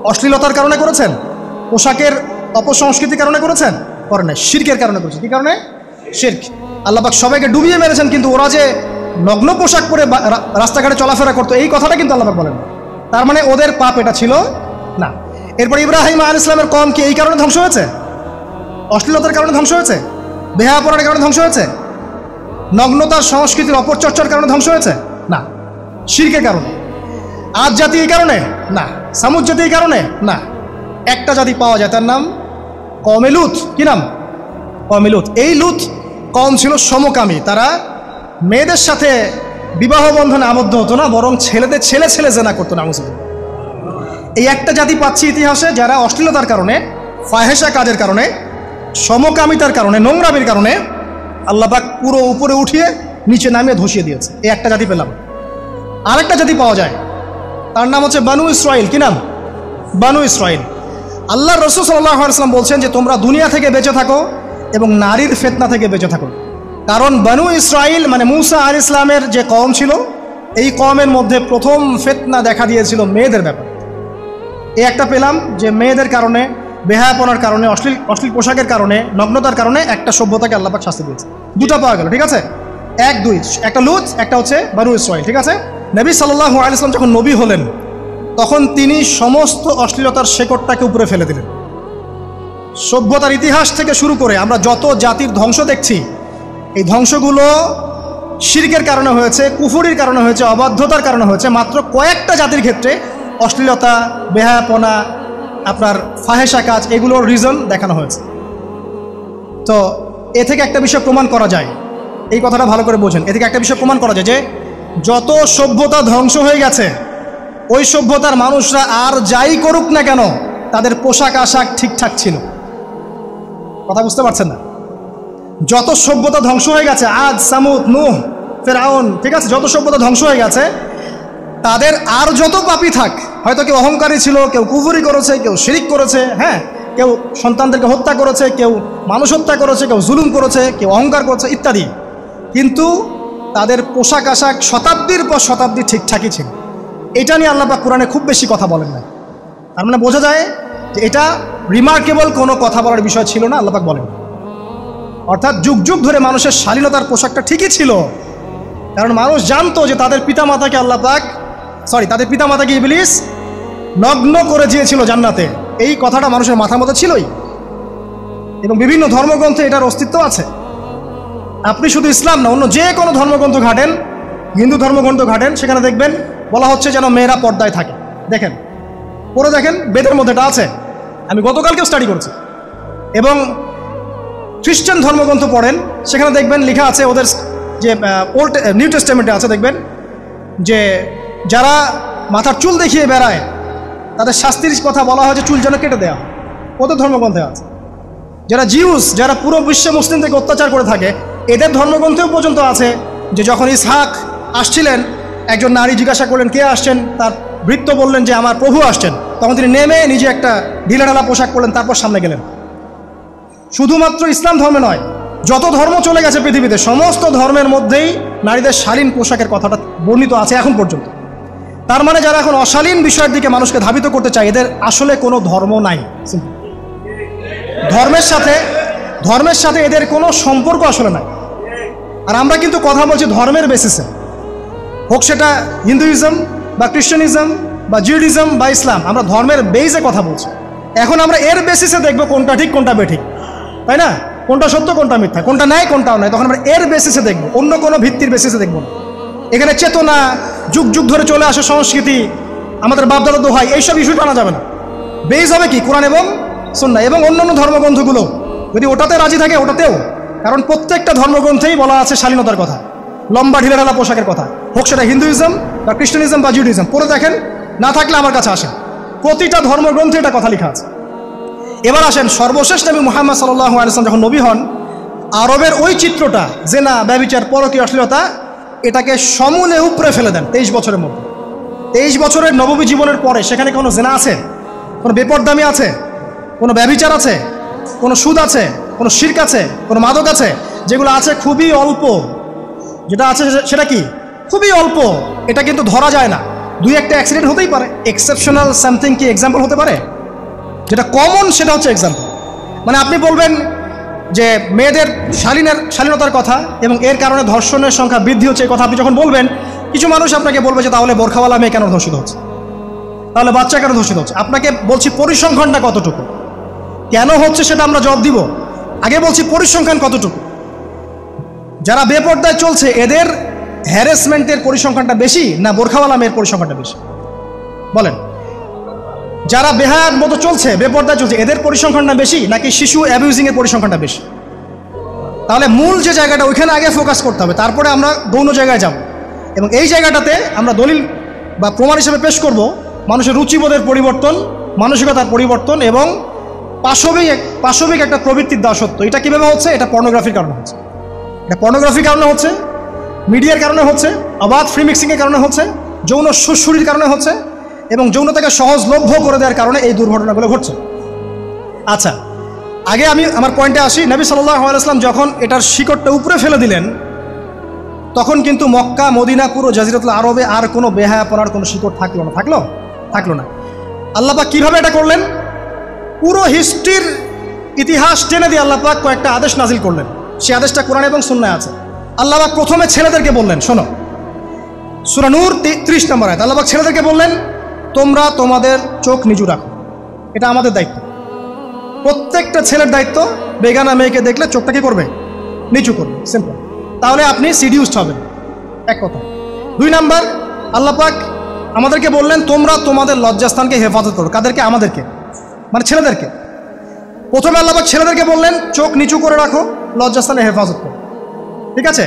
অশ্লীলতার কারণে করেছেন, পোশাকের অপসংস্কৃতির কারণে করেছেন? করেন নাই, শিরকের কারণে করেছেন। কি কারণে? শিরক। আল্লাহ পাক সবাইকে ডুবিয়ে মেরেছেন, কিন্তু ওরা যে নগ্ন পোশাক পরে রাস্তাঘাটে চলাফেরা করতো, এই কথাটা কিন্তু আল্লাহ পাক বলেন। তার মানে ওদের পাপ এটা ছিল না। এরপর ইব্রাহিম আলাইহিস সালামের কওম কি এই কারণে ধ্বংস হয়েছে? অশ্লীলতার কারণে ধ্বংস হয়েছে? বেহায়াপনার কারণে ধ্বংস হয়েছে? নগ্নতার সংস্কৃতির অপচর্চার কারণে ধ্বংস হয়েছে? না। শিরকের কারণে। আদ জাতি এই কারণে? না। সামুদ জাতি এই কারণে? না। একটা জাতি পাওয়া যায়, তার নাম কওমে লূত। কি নাম? কওমে লূত। এই লূত কওম ছিল সমকামী, তারা মেয়েদের সাথে বিবাহ বন্ধনে আবদ্ধ হতো না, বরং ছেলেদের ছেলে ছেলে জেনা করতো না। এই একটা জাতি পাচ্ছি ইতিহাসে যারা অশ্লীলতার কারণে, ফাহেসা কাজের কারণে, সমকামিতার কারণে, নোংরামির কারণে আল্লাহ পাক পুরো উপরে উঠিয়ে নিচে নামিয়ে ধসিয়ে দিয়েছে। এই একটা জাতি পেলাম। আরেকটা জাতি পাওয়া যায়, তার নাম হচ্ছে বানু ইসরাইল। কি নাম? বানু ইসরাইল। আল্লাহ রসুল সাল্লাল্লাহু আলাইহি ওয়াসাল্লাম বলছেন যে তোমরা দুনিয়া থেকে বেঁচে থাকো এবং নারীর ফিতনা থেকে বেঁচে থাকো। কারণ বানু ইসরাইল মানে মুসা আলাইহিস সালামের যে কওম ছিল, এই কওমের মধ্যে প্রথম ফিতনা দেখা দিয়েছিল মেয়েদের ব্যাপারে। এই একটা পেলাম যে মেয়েদের কারণে, বেহায়াপনার কারণে, অশ্লীল পোশাকের কারণে, নগ্নতার কারণে একটা সভ্যতাকে আল্লাহ পাক শাস্তি দিয়েছে। দুটো পাওয়া গেল, ঠিক আছে? এক দুই, একটা লুত, একটা হচ্ছে বানু ইসরাইল, ঠিক আছে? নবী সাল্লাল্লাহু আলাইহি ওয়াসাল্লাম যখন নবী হলেন তখন তিনি সমস্ত অশ্লীলতার শেকড়টাকে উপরে ফেলে দিলেন। সভ্যতার ইতিহাস থেকে শুরু করে আমরা যত জাতির ধ্বংস দেখছি, এই ধ্বংসগুলো শিরকের কারণে হয়েছে, কুফরির কারণে হয়েছে, অবাধ্যতার কারণে হয়েছে। মাত্র কয়েকটা জাতির ক্ষেত্রে অশ্লীলতা, বেহায়াপনা, আপনার ফাহেসা কাজ, এগুলোর রিজন দেখানো হয়েছে। তো এ থেকে একটা বিষয় প্রমাণ করা যায়, এই কথাটা ভালো করে বোঝেন। এ থেকে একটা বিষয় প্রমাণ করা যায় যে যত সভ্যতা ধ্বংস হয়ে গেছে, ওই সভ্যতার মানুষরা আর যাই করুক না কেন তাদের পোশাক আশাক ঠিকঠাক ছিল। কথা বুঝতে পারছেন না? যত সভ্যতা ধ্বংস হয়ে গেছে, আদ, সামুদ, নূহ, ফেরাউন, ঠিক আছে, যত সভ্যতা ধ্বংস হয়ে গেছে, তাদের আর যত পাপী থাক, হয়তো কেউ অহংকারী ছিল, কেউ কুফরি করেছে, কেউ শিরিক করেছে, হ্যাঁ, কেউ সন্তানদেরকে হত্যা করেছে, কেউ মানুষ হত্যা করেছে, কেউ জুলুম করেছে, কেউ অহংকার করেছে ইত্যাদি, কিন্তু তাদের পোশাক আশাক শতাব্দীর পর শতাব্দী ঠিকঠাকই ছিল। এটা নিয়ে আল্লাহ পাক কোরআনে খুব বেশি কথা বলেন না। তার মানে বোঝা যায় যে এটা রিমার্কেবল কোনো কথা বলার বিষয় ছিল না, আল্লাহ পাক বলেন। অর্থাৎ যুগ যুগ ধরে মানুষের শালীনতার পোশাকটা ঠিকই ছিল, কারণ মানুষ জানতো যে তাদের পিতামাতাকে আল্লাহ পাক, তাদের পিতামাতাকে ইবলিস নগ্ন করে দিয়েছিল জান্নাতে। এই কথাটা মানুষের মাথার মধ্যে ছিলই, এবং বিভিন্ন ধর্মগ্রন্থে এটার অস্তিত্ব আছে। আপনি শুধু ইসলাম না, অন্য যে কোনো ধর্মগ্রন্থ ঘাটেন, হিন্দু ধর্মগ্রন্থ ঘাটেন, সেখানে দেখবেন বলা হচ্ছে যেন মেয়েরা পর্দায় থাকে। দেখেন, পরে দেখেন, বেদের মধ্যে এটা আছে, আমি গতকালকেও স্টাডি করেছি। এবং খ্রিস্টান ধর্মগ্রন্থ পড়েন, সেখানে দেখবেন লেখা আছে, ওদের যে ওল্ড নিউ টেস্টামেন্টে আছে, দেখবেন যে যারা মাথার চুল দেখিয়ে বেড়ায় তাদের শাস্তির কথা বলা হয় যে চুল যেন কেটে দেওয়া, ওদের ধর্মগ্রন্থে আছে। যারা জিউস, যারা পুরো বিশ্বে মুসলিমদেরকে অত্যাচার করে থাকে, এদের ধর্মগ্রন্থেও পর্যন্ত আছে যে যখন ইসহাক আসছিলেন, একজন নারী জিজ্ঞাসা করলেন কে আসছেন, তার ভৃত্য বললেন যে আমার প্রভু আসছেন, তখন তিনি নেমে নিজে একটা ঢিলাঢালা পোশাক পরলেন, তারপর সামনে গেলেন। শুধুমাত্র ইসলাম ধর্মে নয়, যত ধর্ম চলে গেছে পৃথিবীতে, সমস্ত ধর্মের মধ্যেই নারীদের শালীন পোশাকের কথাটা বর্ণিত আছে এখন পর্যন্ত। তার মানে যারা এখন অশালীন বিষয়ের দিকে মানুষকে ধাবিত করতে চায়, এদের আসলে কোনো ধর্ম নাই। ধর্মের সাথে এদের কোনো সম্পর্ক আসলে নাই। আর আমরা কিন্তু কথা বলছি ধর্মের বেসিসে, হোক সেটা হিন্দুইজম বা খ্রিস্টানিজম বা জিউডিজম বা ইসলাম, আমরা ধর্মের বেসে কথা বলছি। এখন আমরা এর বেসিসে দেখবো কোনটা ঠিক কোনটা বেঠিক, তাই না? কোনটা সত্য কোনটা মিথ্যা, কোনটা ন্যায় কোনটাও নয়, তখন আমরা এর বেসিসে দেখবো, অন্য কোনো ভিত্তির বেসিসে দেখবো না। এখানে চেতনা, যুগ যুগ ধরে চলে আসা সংস্কৃতি, আমাদের বাপদাদা দোহাই, এইসব ইস্যু আনা যাবে না। বেস হবে কি? কোরআন এবং সুন্নাহ, এবং অন্যান্য ধর্মগ্রন্থগুলো যদি ওটাতে রাজি থাকে ওটাতেও, কারণ প্রত্যেকটা ধর্মগ্রন্থেই বলা আছে শালীনতার কথা, লম্বা ঢিলাঢালা পোশাকের কথা, হোক সেটা হিন্দুইজম বা খ্রিস্টানিজম বা জিউডিজম। পড়ে দেখেন, না থাকলে আমার কাছে আসেন, প্রতিটা ধর্মগ্রন্থে এটা কথা লেখা আছে। এবার আসেন, সর্বশেষ নবী মুহাম্মদ সাল্লাল্লাহু আলাইহি ওয়াসাল্লাম যখন নবী হন, আরবের ওই চিত্রটা, জেনা, ব্যভিচার, পরকীয়া, অশ্লীলতা, এটাকে সমূলে উপরে ফেলে দেন 23 বছরের মধ্যে। 23 বছরের নববী জীবনের পরে সেখানে কোনো জেনা আছে, কোনো বেপরদামি আছে, কোনো ব্যভিচার আছে, কোনো সুদ আছে, কোনো শিরক আছে, কোনো মাদক আছে? যেগুলো আছে খুবই অল্প, যেটা আছে সেটা কি খুবই অল্প, এটা কিন্তু ধরা যায় না। দুই একটা অ্যাক্সিডেন্ট হতেই পারে, এক্সেপশনাল সামথিং কি এক্সাম্পল হতে পারে? যেটা কমন সেটা হচ্ছে এক্সাম্পল। মানে আপনি বলবেন যে মেয়েদের শালীনতার কথা এবং এর কারণে ধর্ষণের সংখ্যা বৃদ্ধি হচ্ছে, এই কথা আপনি যখন বলবেন, কিছু মানুষ আপনাকে বলবে যে তাহলে বোরখাওয়ালা মেয়ে কেন ধর্ষিত হচ্ছে, তাহলে বাচ্চা কেন ধর্ষিত হচ্ছে? আপনাকে বলছি পরিসংখ্যানটা কতটুকু, কেন হচ্ছে সেটা আমরা জবাব দিব। আগে বলছি পরিসংখ্যান কতটুকু। যারা বেপর্দায় চলছে এদের হ্যারাসমেন্টের পরিসংখ্যানটা বেশি না বোরখাওয়ালা মেয়ের পরিসংখ্যানটা বেশি? বলেন। যারা বেহায়ার মতো চলছে, বেপর্দায় চলছে, এদের পরিসংখ্যানটা বেশি নাকি শিশু অ্যাবিউজিংয়ের পরিসংখ্যানটা বেশি? তাহলে মূল যে জায়গাটা, ওইখানে আগে ফোকাস করতে হবে, তারপরে আমরা গৌণ জায়গায় যাব। এবং এই জায়গাটাতে আমরা দলিল বা প্রমাণ হিসেবে পেশ করব মানুষের রুচিবোধের পরিবর্তন, মানসিকতার পরিবর্তন এবং পাশবিক একটা প্রবৃত্তির দাসত্ব। এটা কীভাবে হচ্ছে? এটা পর্নোগ্রাফির কারণে হচ্ছে, এটা পর্নোগ্রাফির কারণে হচ্ছে, মিডিয়ার কারণে হচ্ছে, অবাধ ফ্রি মিক্সিংয়ের কারণে হচ্ছে, যৌন সুরসুরির কারণে হচ্ছে, এবং যৌনতাকে সহজলভ্য করে দেওয়ার কারণে এই দুর্ঘটনাগুলো ঘটছে। আচ্ছা, আগে আমি আমার পয়েন্টে আসি। নবী সাল্লাল্লাহু আলাইহি ওয়াসাল্লাম যখন এটার শিকড়টা উপরে ফেলে দিলেন, তখন কিন্তু মক্কা, মদিনা, পুরো জাজিরাতুল আরবে আর কোনো বেহায়াপনার কোনো শিকড় থাকলো না। আল্লাহ পাক কীভাবে এটা করলেন? পুরো হিস্ট্রির ইতিহাস টেনে দিয়ে আল্লাহ পাক কয়েকটা আদেশ নাজিল করলেন। সেই আদেশটা কোরআন এবং সুন্নাহে আছে। আল্লাহ পাক প্রথমে ছেলেদেরকে বললেন, শোনো, সূরা নূর 30 নম্বর আয়াত। আল্লাহ পাক ছেলেদেরকে বললেন, তোমরা তোমাদের চোখ নিচু রাখো। এটা আমাদের দায়িত্ব, প্রত্যেকটা ছেলের দায়িত্ব। বেগানা মেয়েকে দেখলে চোখটা কি করবে? নিচু করবে, সিম্পল। তাহলে আপনি সিডিউসড হবেন, এক কথা। 2 নাম্বার, আল্লাহ পাক আমাদেরকে বললেন, তোমরা তোমাদের লজ্জাস্থানকে হেফাজত করো। কাদেরকে? আমাদেরকে, মানে ছেলেদেরকে। প্রথমে আল্লাহ পাক ছেলেদেরকে বললেন, চোখ নিচু করে রাখো, লজ্জাস্থানে হেফাজত করো। ঠিক আছে?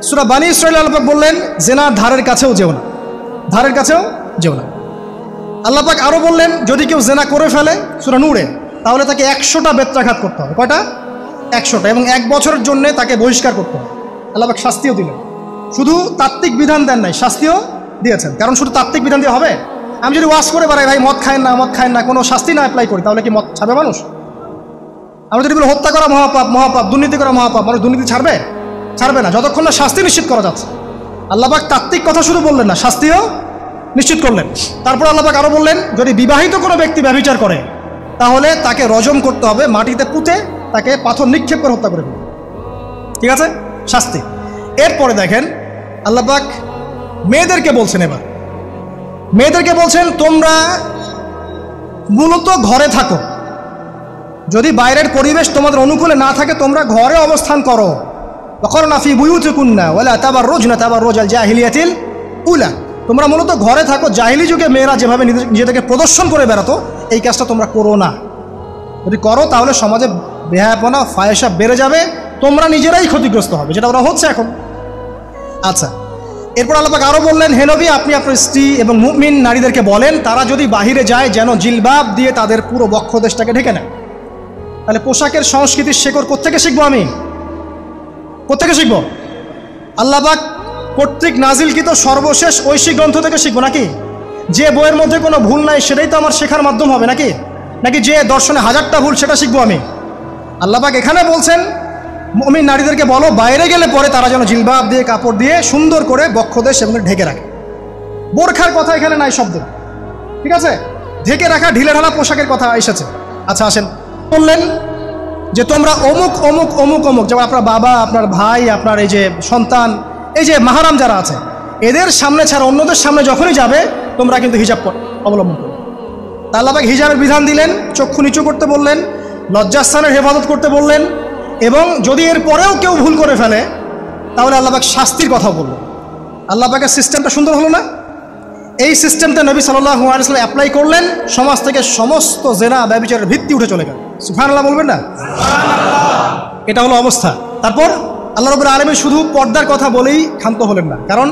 সূরা বানী ইসরাঈল আল্লাহ পাক বললেন, জেনার ধারের কাছেও যেও না, ধারের কাছেও যেও না। আল্লাহ পাক আরও বললেন, যদি কেউ জেনা করে ফেলে, সূরা নূরে, তাহলে তাকে 100টা বেত্রাঘাত করতে হবে। কয়টা? 100টা, এবং 1 বছরের জন্য তাকে বহিষ্কার করতে হবে। আল্লাহ পাক শাস্তিও দিলেন, শুধু তাত্ত্বিক বিধান দেন নাই, শাস্তিও দিয়েছেন। কারণ শুধু তাত্ত্বিক বিধান দিয়ে হবে? আমি যদি ওয়াজ করে বেড়াই, ভাই মদ খায়েন না, কোনো শাস্তি না অ্যাপ্লাই করি, তাহলে কি মদ ছাড়বে মানুষ? আমরা যদি বলি হত্যা করা মহাপাপ, দুর্নীতি করা মহাপাপ, মানুষ দুর্নীতি ছাড়বে না যতক্ষণ না শাস্তি নিশ্চিত করা যাচ্ছে। আল্লাহ পাক তাত্ত্বিক কথা শুধু বললেন না, শাস্তিও নিশ্চিত করলেন। তারপর আল্লাহ পাক আরও বললেন, যদি বিবাহিত কোনো ব্যক্তি ব্যভিচার করে, তাহলে তাকে রজম করতে হবে, মাটিতে পুঁতে তাকে পাথর নিক্ষেপ করে হত্যা করে দেবে। ঠিক আছে? শাস্তি। এরপরে দেখেন আল্লাহ পাক মেয়েদেরকে বলছেন, এবার মেয়েদেরকে বলছেন, তোমরা মূলত ঘরে থাকো। যদি বাইরের পরিবেশ তোমাদের অনুকূলে না থাকে, তোমরা ঘরে অবস্থান করো। ওয়াকরনা ফি বুয়ুতিকুন্না ওয়ালা তাবাররুজনা তাবাররুজাল জাহিলিয়াতিল উলা। তোমরা মূলত ঘরে থাকো। জাহিলি যুগে মেয়েরা যেভাবে নিজেদেরকে প্রদর্শন করে বেড়াতো, এই কাজটা তোমরা করো না। যদি করো তাহলে সমাজে বেহায়াপনা, ফায়সা বেড়ে যাবে, তোমরা নিজেরাই ক্ষতিগ্রস্ত হবে, যেটা ওরা হচ্ছে এখন। আচ্ছা, এরপর আল্লাহ পাক আরও বললেন, হে নবী, আপনি আপনার স্ত্রী এবং মুমিন নারীদেরকে বলেন, তারা যদি বাহিরে যায় যেন জিলবাব দিয়ে তাদের পুরো বক্ষদেশটাকে ঢেকে নেয়। তাহলে পোশাকের সংস্কৃতির শেকড় কোত্থেকে শিখবো? আমি কোত্থেকে শিখবো? আল্লাহ পাক কর্তৃক নাজিলকৃত সর্বশেষ ঐশী গ্রন্থ থেকে শিখবো নাকি? যে বইয়ের মধ্যে কোনো ভুল নাই সেটাই তো আমার শেখার মাধ্যম হবে নাকি যে দর্শনে 1000টা ভুল সেটা শিখবো আমি? আল্লাহ পাক এখানে বলছেন, মুমিন নারীদেরকে বলো, বাইরে গেলে পরে তারা যেন জিলবাব দিয়ে, কাপড় দিয়ে সুন্দর করে বক্ষদেশ এবং ঢেকে রাখে। বোরখার কথা এখানে নাই শব্দ, ঠিক আছে? ঢেকে রাখা, ঢিলে ঢালা পোশাকের কথা এসেছে। আচ্ছা আসেন, বললেন যে তোমরা অমুক অমুক অমুক অমুক, যেমন আপনার বাবা, আপনার ভাই, আপনার এই যে সন্তান, এই যে মাহারাম যারা আছে, এদের সামনে ছাড়া অন্যদের সামনে যখনই যাবে, তোমরা কিন্তু হিজাব অবলম্বন করো। তা আল্লাহ পাক হিজাবের বিধান দিলেন, চক্ষু নিচু করতে বললেন, লজ্জাস্থানের হেফাজত করতে বললেন, এবং যদি এর পরেও কেউ ভুল করে ফেলে তাহলে আল্লাহ পাক শাস্তির কথা বললেন। আল্লাহ পাকের সিস্টেমটা সুন্দর হলো না? এই সিস্টেমটা নবী সাল্লাল্লাহু আলাইহি ওয়াসাল্লাম অ্যাপ্লাই করলেন, সমাজ থেকে সমস্ত জেনা ব্যভিচারের ভিত্তি উঠে চলে গেল। সুবহানাল্লাহ বলবেন না? এটা হলো অবস্থা। তারপর আল্লাহ রাব্বুল আলামিন শুধু পর্দার কথা বলেই ক্ষান্ত হলেন না, কারণ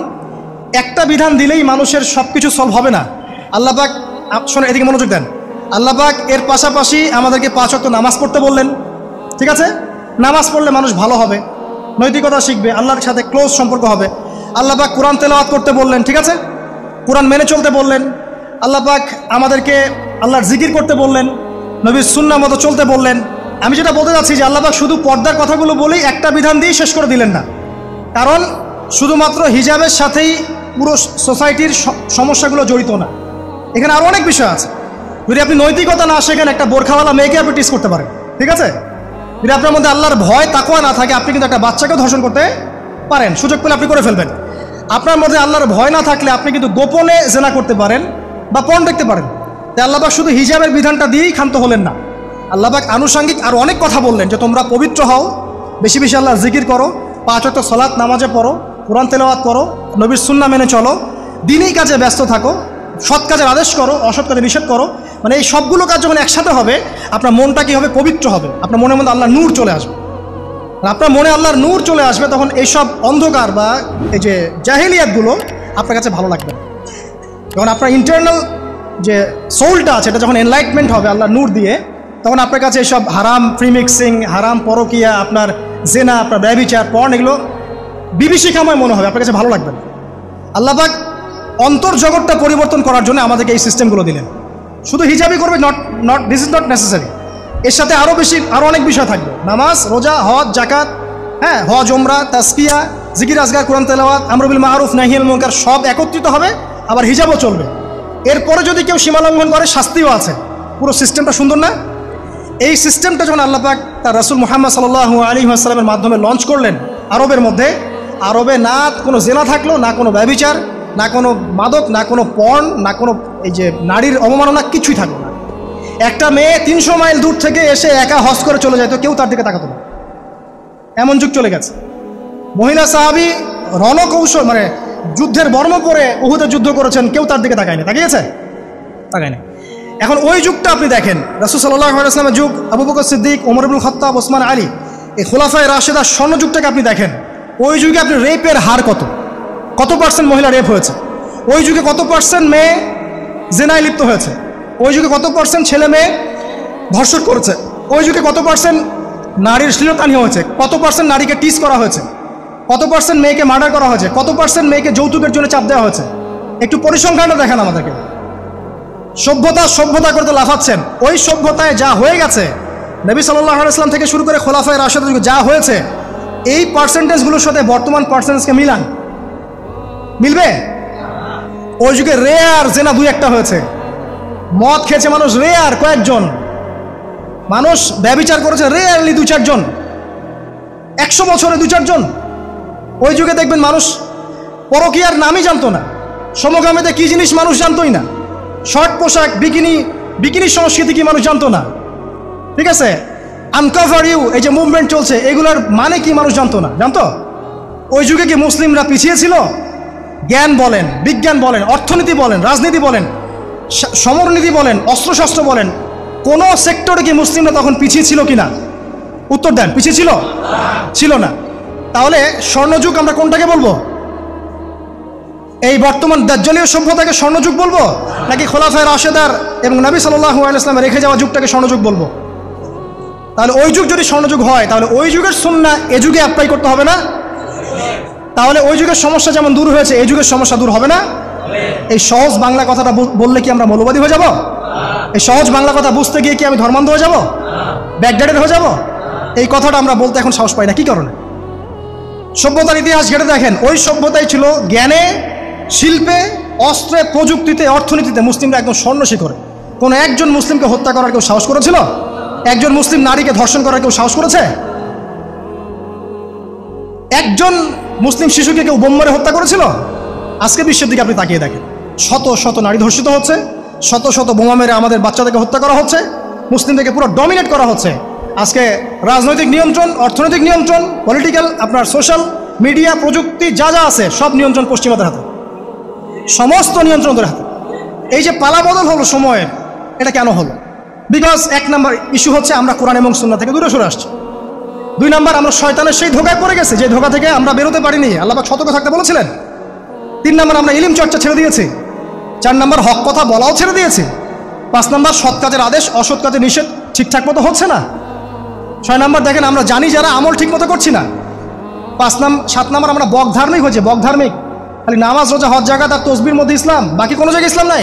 একটা বিধান দিলেই মানুষের সব কিছু সলভ হবে না। আল্লাহ পাক, শোনেন, এদিকে মনোযোগ দেন। আল্লাহ পাক এর পাশাপাশি আমাদেরকে 5 ওয়াক্ত নামাজ পড়তে বললেন। ঠিক আছে? নামাজ পড়লে মানুষ ভালো হবে, নৈতিকতা শিখবে, আল্লাহর সাথে ক্লোজ সম্পর্ক হবে। আল্লাহ পাক কোরআন তেলাওয়াত করতে বললেন। ঠিক আছে? কোরআন মেনে চলতে বললেন। আল্লাহ পাক আমাদেরকে আল্লাহর জিকির করতে বললেন, নবীর সুন্নাহ মতো চলতে বললেন। আমি যেটা বলতে যাচ্ছি যে আল্লাহ পাক শুধু পর্দার কথাগুলো বলেই একটা বিধান দিয়ে শেষ করে দিলেন না, কারণ শুধুমাত্র হিজাবের সাথেই পুরো সোসাইটির সমস্যাগুলো জড়িত না, এখানে আরও অনেক বিষয় আছে। যদি আপনি নৈতিকতা না শেখেন, একটা বোরখাওয়ালা মেয়েকে আপনি টিস করতে পারেন। ঠিক আছে? যদি আপনার মধ্যে আল্লাহর ভয়, তাকওয়া না থাকে, আপনি কিন্তু একটা বাচ্চাকেও ধর্ষণ করতে পারেন, সুযোগ পেলে আপনি করে ফেলবেন। আপনার মধ্যে আল্লাহর ভয় না থাকলে আপনি কিন্তু গোপনে জেনা করতে পারেন বা পর্ন দেখতে পারেন। তাই আল্লাহ পাক শুধু হিজাবের বিধানটা দিয়েই ক্ষান্ত হলেন না, আল্লাহ পাক আনুষঙ্গিক আরও অনেক কথা বললেন, যে তোমরা পবিত্র হও, বেশি বেশি আল্লাহর জিকির করো, 5 ওয়াক্ত সালাত নামাজে পড়ো, কোরআন তেলাওয়াত করো, নবীর সুন্নাহ মেনে চলো, দিনই কাজে ব্যস্ত থাকো, সৎ কাজের আদেশ করো, অসৎ কাজে নিষেধ করো। মানে এই সবগুলো কাজ যখন একসাথে হবে, আপনার মনটা কী হবে? পবিত্র হবে। আপনার মনের মধ্যে আল্লাহর নূর চলে আসবে। আপনার মনে আল্লাহর নূর চলে আসবে, তখন এইসব অন্ধকার বা এই যে জাহিলিয়াতগুলো আপনার কাছে ভালো লাগবে। যখন আপনার ইন্টারনাল যে সোলটা আছে, এটা যখন এনলাইটমেন্ট হবে আল্লাহর নূর দিয়ে, তখন আপনার কাছে এইসব হারাম প্রিমিক্সিং, হারাম পরকিয়া, আপনার জেনা, আপনার ব্যভিচার, পর্ন, এগুলো বিভীষিকাময় মনে হবে, আপনার কাছে ভালো লাগবে না। আল্লাহ পাক অন্তর্জগৎটা পরিবর্তন করার জন্য আমাদেরকে এই সিস্টেমগুলো দিলেন। শুধু হিজাবই করবে, not this is not necessary. এর সাথে আরও অনেক বিষয় থাকবে, নামাজ, রোজা, হজ, জাকাত, হ্যাঁ, হজ, ওমরা, তাসকিয়া, জিকির, আজগার, কোরআন তেলাওয়াত, আমর বিল মারুফ, নাহি আনিল মুনকার সব একত্রিত হবে, আবার হিজাবও চলবে। এরপরে যদি কেউ সীমা লঙ্ঘন করে শাস্তিও আছে। পুরো সিস্টেমটা সুন্দর না? এই সিস্টেমটা যখন আল্লাহ পাক তার রাসূল মুহাম্মদ সাল্লাল্লাহু আলাইহি ওয়াসাল্লামের মাধ্যমে লঞ্চ করলেন আরবের মধ্যে, আরবে না কোনো জেনা থাকলো, না কোনো ব্যভিচার, না কোনো মাদক, না কোনো পর্ন, না কোনো এই যে নারীর অবমাননা, কিছুই থাকলো না। একটা মেয়ে 300 মাইল দূর থেকে এসে একা হজ করে চলে যায়, তো কেউ তার দিকে তাকাতো না। এমন যুগ চলে গেছে। মহিলা সাহাবী রণকৌশল মানে যুদ্ধের বর্ম পরে উহুদে যুদ্ধ করেছেন, কেউ তার দিকে তাকায়নি। তাকিয়েছে? তাকায়নি। এখন ওই যুগটা আপনি দেখেন, রাসূল সাল্লাল্লাহু আলাইহি ওয়াসাল্লামের যুগ, আবু বকর সিদ্দিক, ওমর ইবনুল খাত্তাব, ওসমান আলী, এই খুলাফায়ে রাশেদার স্বর্ণ যুগটাকে আপনি দেখেন। ওই যুগে আপনি রেপের হার কত পার্সেন্ট মহিলা রেপ হয়েছে? ওই যুগে কত পার্সেন্ট মেয়ে জেনায় লিপ্ত হয়েছে? ওই যুগে কত পার্সেন্ট ছেলে মেয়ে ধর্ষণ করেছে? ওই যুগে কত পার্সেন্ট নারীর শ্লীলতাহানি হয়েছে? কত পার্সেন্ট নারীকে টিজ করা হয়েছে? কত পার্সেন্ট মেয়েকে মার্ডার করা হয়েছে? কত পার্সেন্ট মেয়েকে যৌতুকের জন্য চাপ দেওয়া হয়েছে? একটু পরিসংখ্যানটা দেখান আমাদেরকে। সভ্যতা করতে লাফাচ্ছেন। ওই সভ্যতায় যা হয়ে গেছে, নবী সাল্লাল্লাহু আলাইহি ওয়াসাল্লাম থেকে শুরু করে খোলাফায়ে রাশেদের যুগে যা হয়েছে, এই পার্সেন্টেজগুলোর সাথে বর্তমান পার্সেন্টেজকে মিলান, মিলবে? ওই যুগে রেয়ার জেনা 2-1টা হয়েছে। মদ খেয়েছে মানুষ রেয়ার কয়েকজন, মানুষ ব্যভিচার করেছে রেয়ারলি 2-4 জন, 100 বছরে 2-4 জন। ওই যুগে দেখবেন মানুষ পরকীয়ার নামই জানতো না, সমকামিতা কি জিনিস মানুষ জানতোই না, শর্ট পোশাক, বিকিনি সংস্কৃতি কি মানুষ জানতো না, ঠিক আছে? আনকভার ইউ, এই যে মুভমেন্ট চলছে, এগুলোর মানে কি মানুষ জানতো না, জানতো? ওই যুগে কি মুসলিমরা পিছিয়ে ছিল? জ্ঞান বলেন, বিজ্ঞান বলেন, অর্থনীতি বলেন, রাজনীতি বলেন, সমরনীতি বলেন, অস্ত্রশস্ত্র বলেন, কোন সেক্টরে কি মুসলিমরা তখন পিছিয়ে ছিল কিনা? উত্তর দেন, পিছিয়ে ছিল? ছিল না। তাহলে স্বর্ণযুগ আমরা কোনটাকে বলবো? এই বর্তমান দাজ্জালীয় সভ্যতাকে স্বর্ণযুগ বলবো, নাকি খোলাফায়ে রাশেদার এবং নবী সাল্লাল্লাহু আলাইহি ওয়াসাল্লাম রেখে যাওয়া যুগটাকে স্বর্ণযুগ বলবো? তাহলে ওই যুগ যদি স্বর্ণযুগ হয়, তাহলে ওই যুগের সুন্নাহ এ যুগে অ্যাপ্লাই করতে হবে না? তাহলে ওই যুগের সমস্যা যেমন দূর হয়েছে, এই যুগের সমস্যা দূর হবে না? এই সহজ বাংলা কথাটা বললে কি আমরা মৌলবাদী হয়ে যাব? এই সহজ বাংলা কথা বুঝতে গিয়ে কি আমি ধর্মান্ধ হয়ে যাব, ব্যাকডেটেড হয়ে যাব? এই কথাটা আমরা বলতে এখন সাহস পাই না। কি কারণে? সভ্যতার ইতিহাস ঘেটে দেখেন, ওই সভ্যতাই ছিল জ্ঞানে, শিল্পে, অস্ত্রে, প্রযুক্তিতে, অর্থনীতিতে মুসলিমরা একদম স্বর্ণ শিখরে। কোনো একজন মুসলিমকে হত্যা করার কেউ সাহস করেছিল? একজন মুসলিম নারীকে ধর্ষণ করার কেউ সাহস করেছে? একজন মুসলিম শিশুকে কেউ বোম মেরে হত্যা করেছিল? আজকে বিশ্বের দিকে আপনি তাকিয়ে দেখেন, শত শত নারী ধর্ষিত হচ্ছে, শত শত বোমা মেরে আমাদের বাচ্চাদেরকে হত্যা করা হচ্ছে, মুসলিমদেরকে পুরো ডমিনেট করা হচ্ছে। আজকে রাজনৈতিক নিয়ন্ত্রণ, অর্থনৈতিক নিয়ন্ত্রণ, পলিটিক্যাল, আপনার সোশ্যাল মিডিয়া, প্রযুক্তি যা যা আছে সব নিয়ন্ত্রণ পশ্চিমাদের হাতে, সমস্ত নিয়ন্ত্রণ ওদের হাতে। এই যে পালাবদল হলো সময়ের, এটা কেন হলো? বিকজ 1 নাম্বার ইস্যু হচ্ছে আমরা কোরআন এবং সুন্নাহ থেকে দূরে সরে আসছি। 2 নাম্বার আমরা শয়তানের সেই ধোঁকায় পড়ে গেছি, যে ধোঁকা থেকে আমরা বেরোতে পারিনি, আল্লাহ পাক সতর্ক থাকতে বলেছিলেন। 3 নাম্বার আমরা ইলম চর্চা ছেড়ে দিয়েছি। 4 নাম্বার হক কথা বলাও ছেড়ে দিয়েছি। 5 নাম্বার সৎ কাজের আদেশ, অসৎ কাজের নিষেধ ঠিকঠাক মতো হচ্ছে না। 6 নাম্বার দেখেন আমরা জানি যারা আমল ঠিক মতো করছি না। 7 নাম্বার আমরা বকধার্মিক হয়েছে, বকধার্মিক, খালি নামাজ, রোজা, হজ, জাকাত আর তসবির মধ্যে ইসলাম, বাকি কোনো জায়গায় ইসলাম নাই,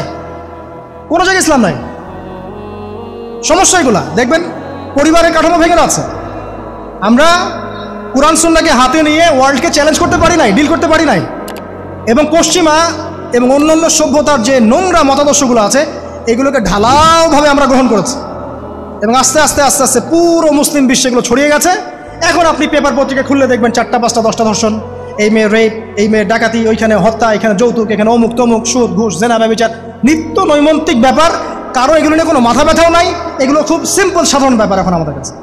কোনো জায়গায় ইসলাম নাই। সমস্যা এগুলা দেখবেন পরিবারের কাঠামো ভেঙে যাচ্ছে। আমরা কুরআন সুন্নাহকে হাতে নিয়ে ওয়ার্ল্ডকে চ্যালেঞ্জ করতে পারি নাই, ডিল করতে পারি নাই, এবং পশ্চিমা এবং অন্যান্য সভ্যতার যে নোংরা মতাদর্শগুলো আছে এগুলোকে ঢালাওভাবে আমরা গ্রহণ করেছি, এবং আস্তে আস্তে আস্তে আস্তে পুরো মুসলিম বিশ্বে এগুলো ছড়িয়ে গেছে। এখন আপনি পেপার পত্রিকা খুললে দেখবেন 4টা 5টা 10টা ধর্ষণ, এই মেয়ে রেপ, এই মেয়ে ডাকাতি, ওইখানে হত্যা, এখানে যৌতুক, এখানে অমুক তমুক, সুদ, ঘুষ, জেনা, ব্যভিচার, নিত্য নৈমিত্তিক ব্যাপার। কারো এগুলো নিয়ে কোনো মাথা ব্যথাও নাই, এগুলো খুব সিম্পল সাধারণ ব্যাপার এখন আমাদের কাছে।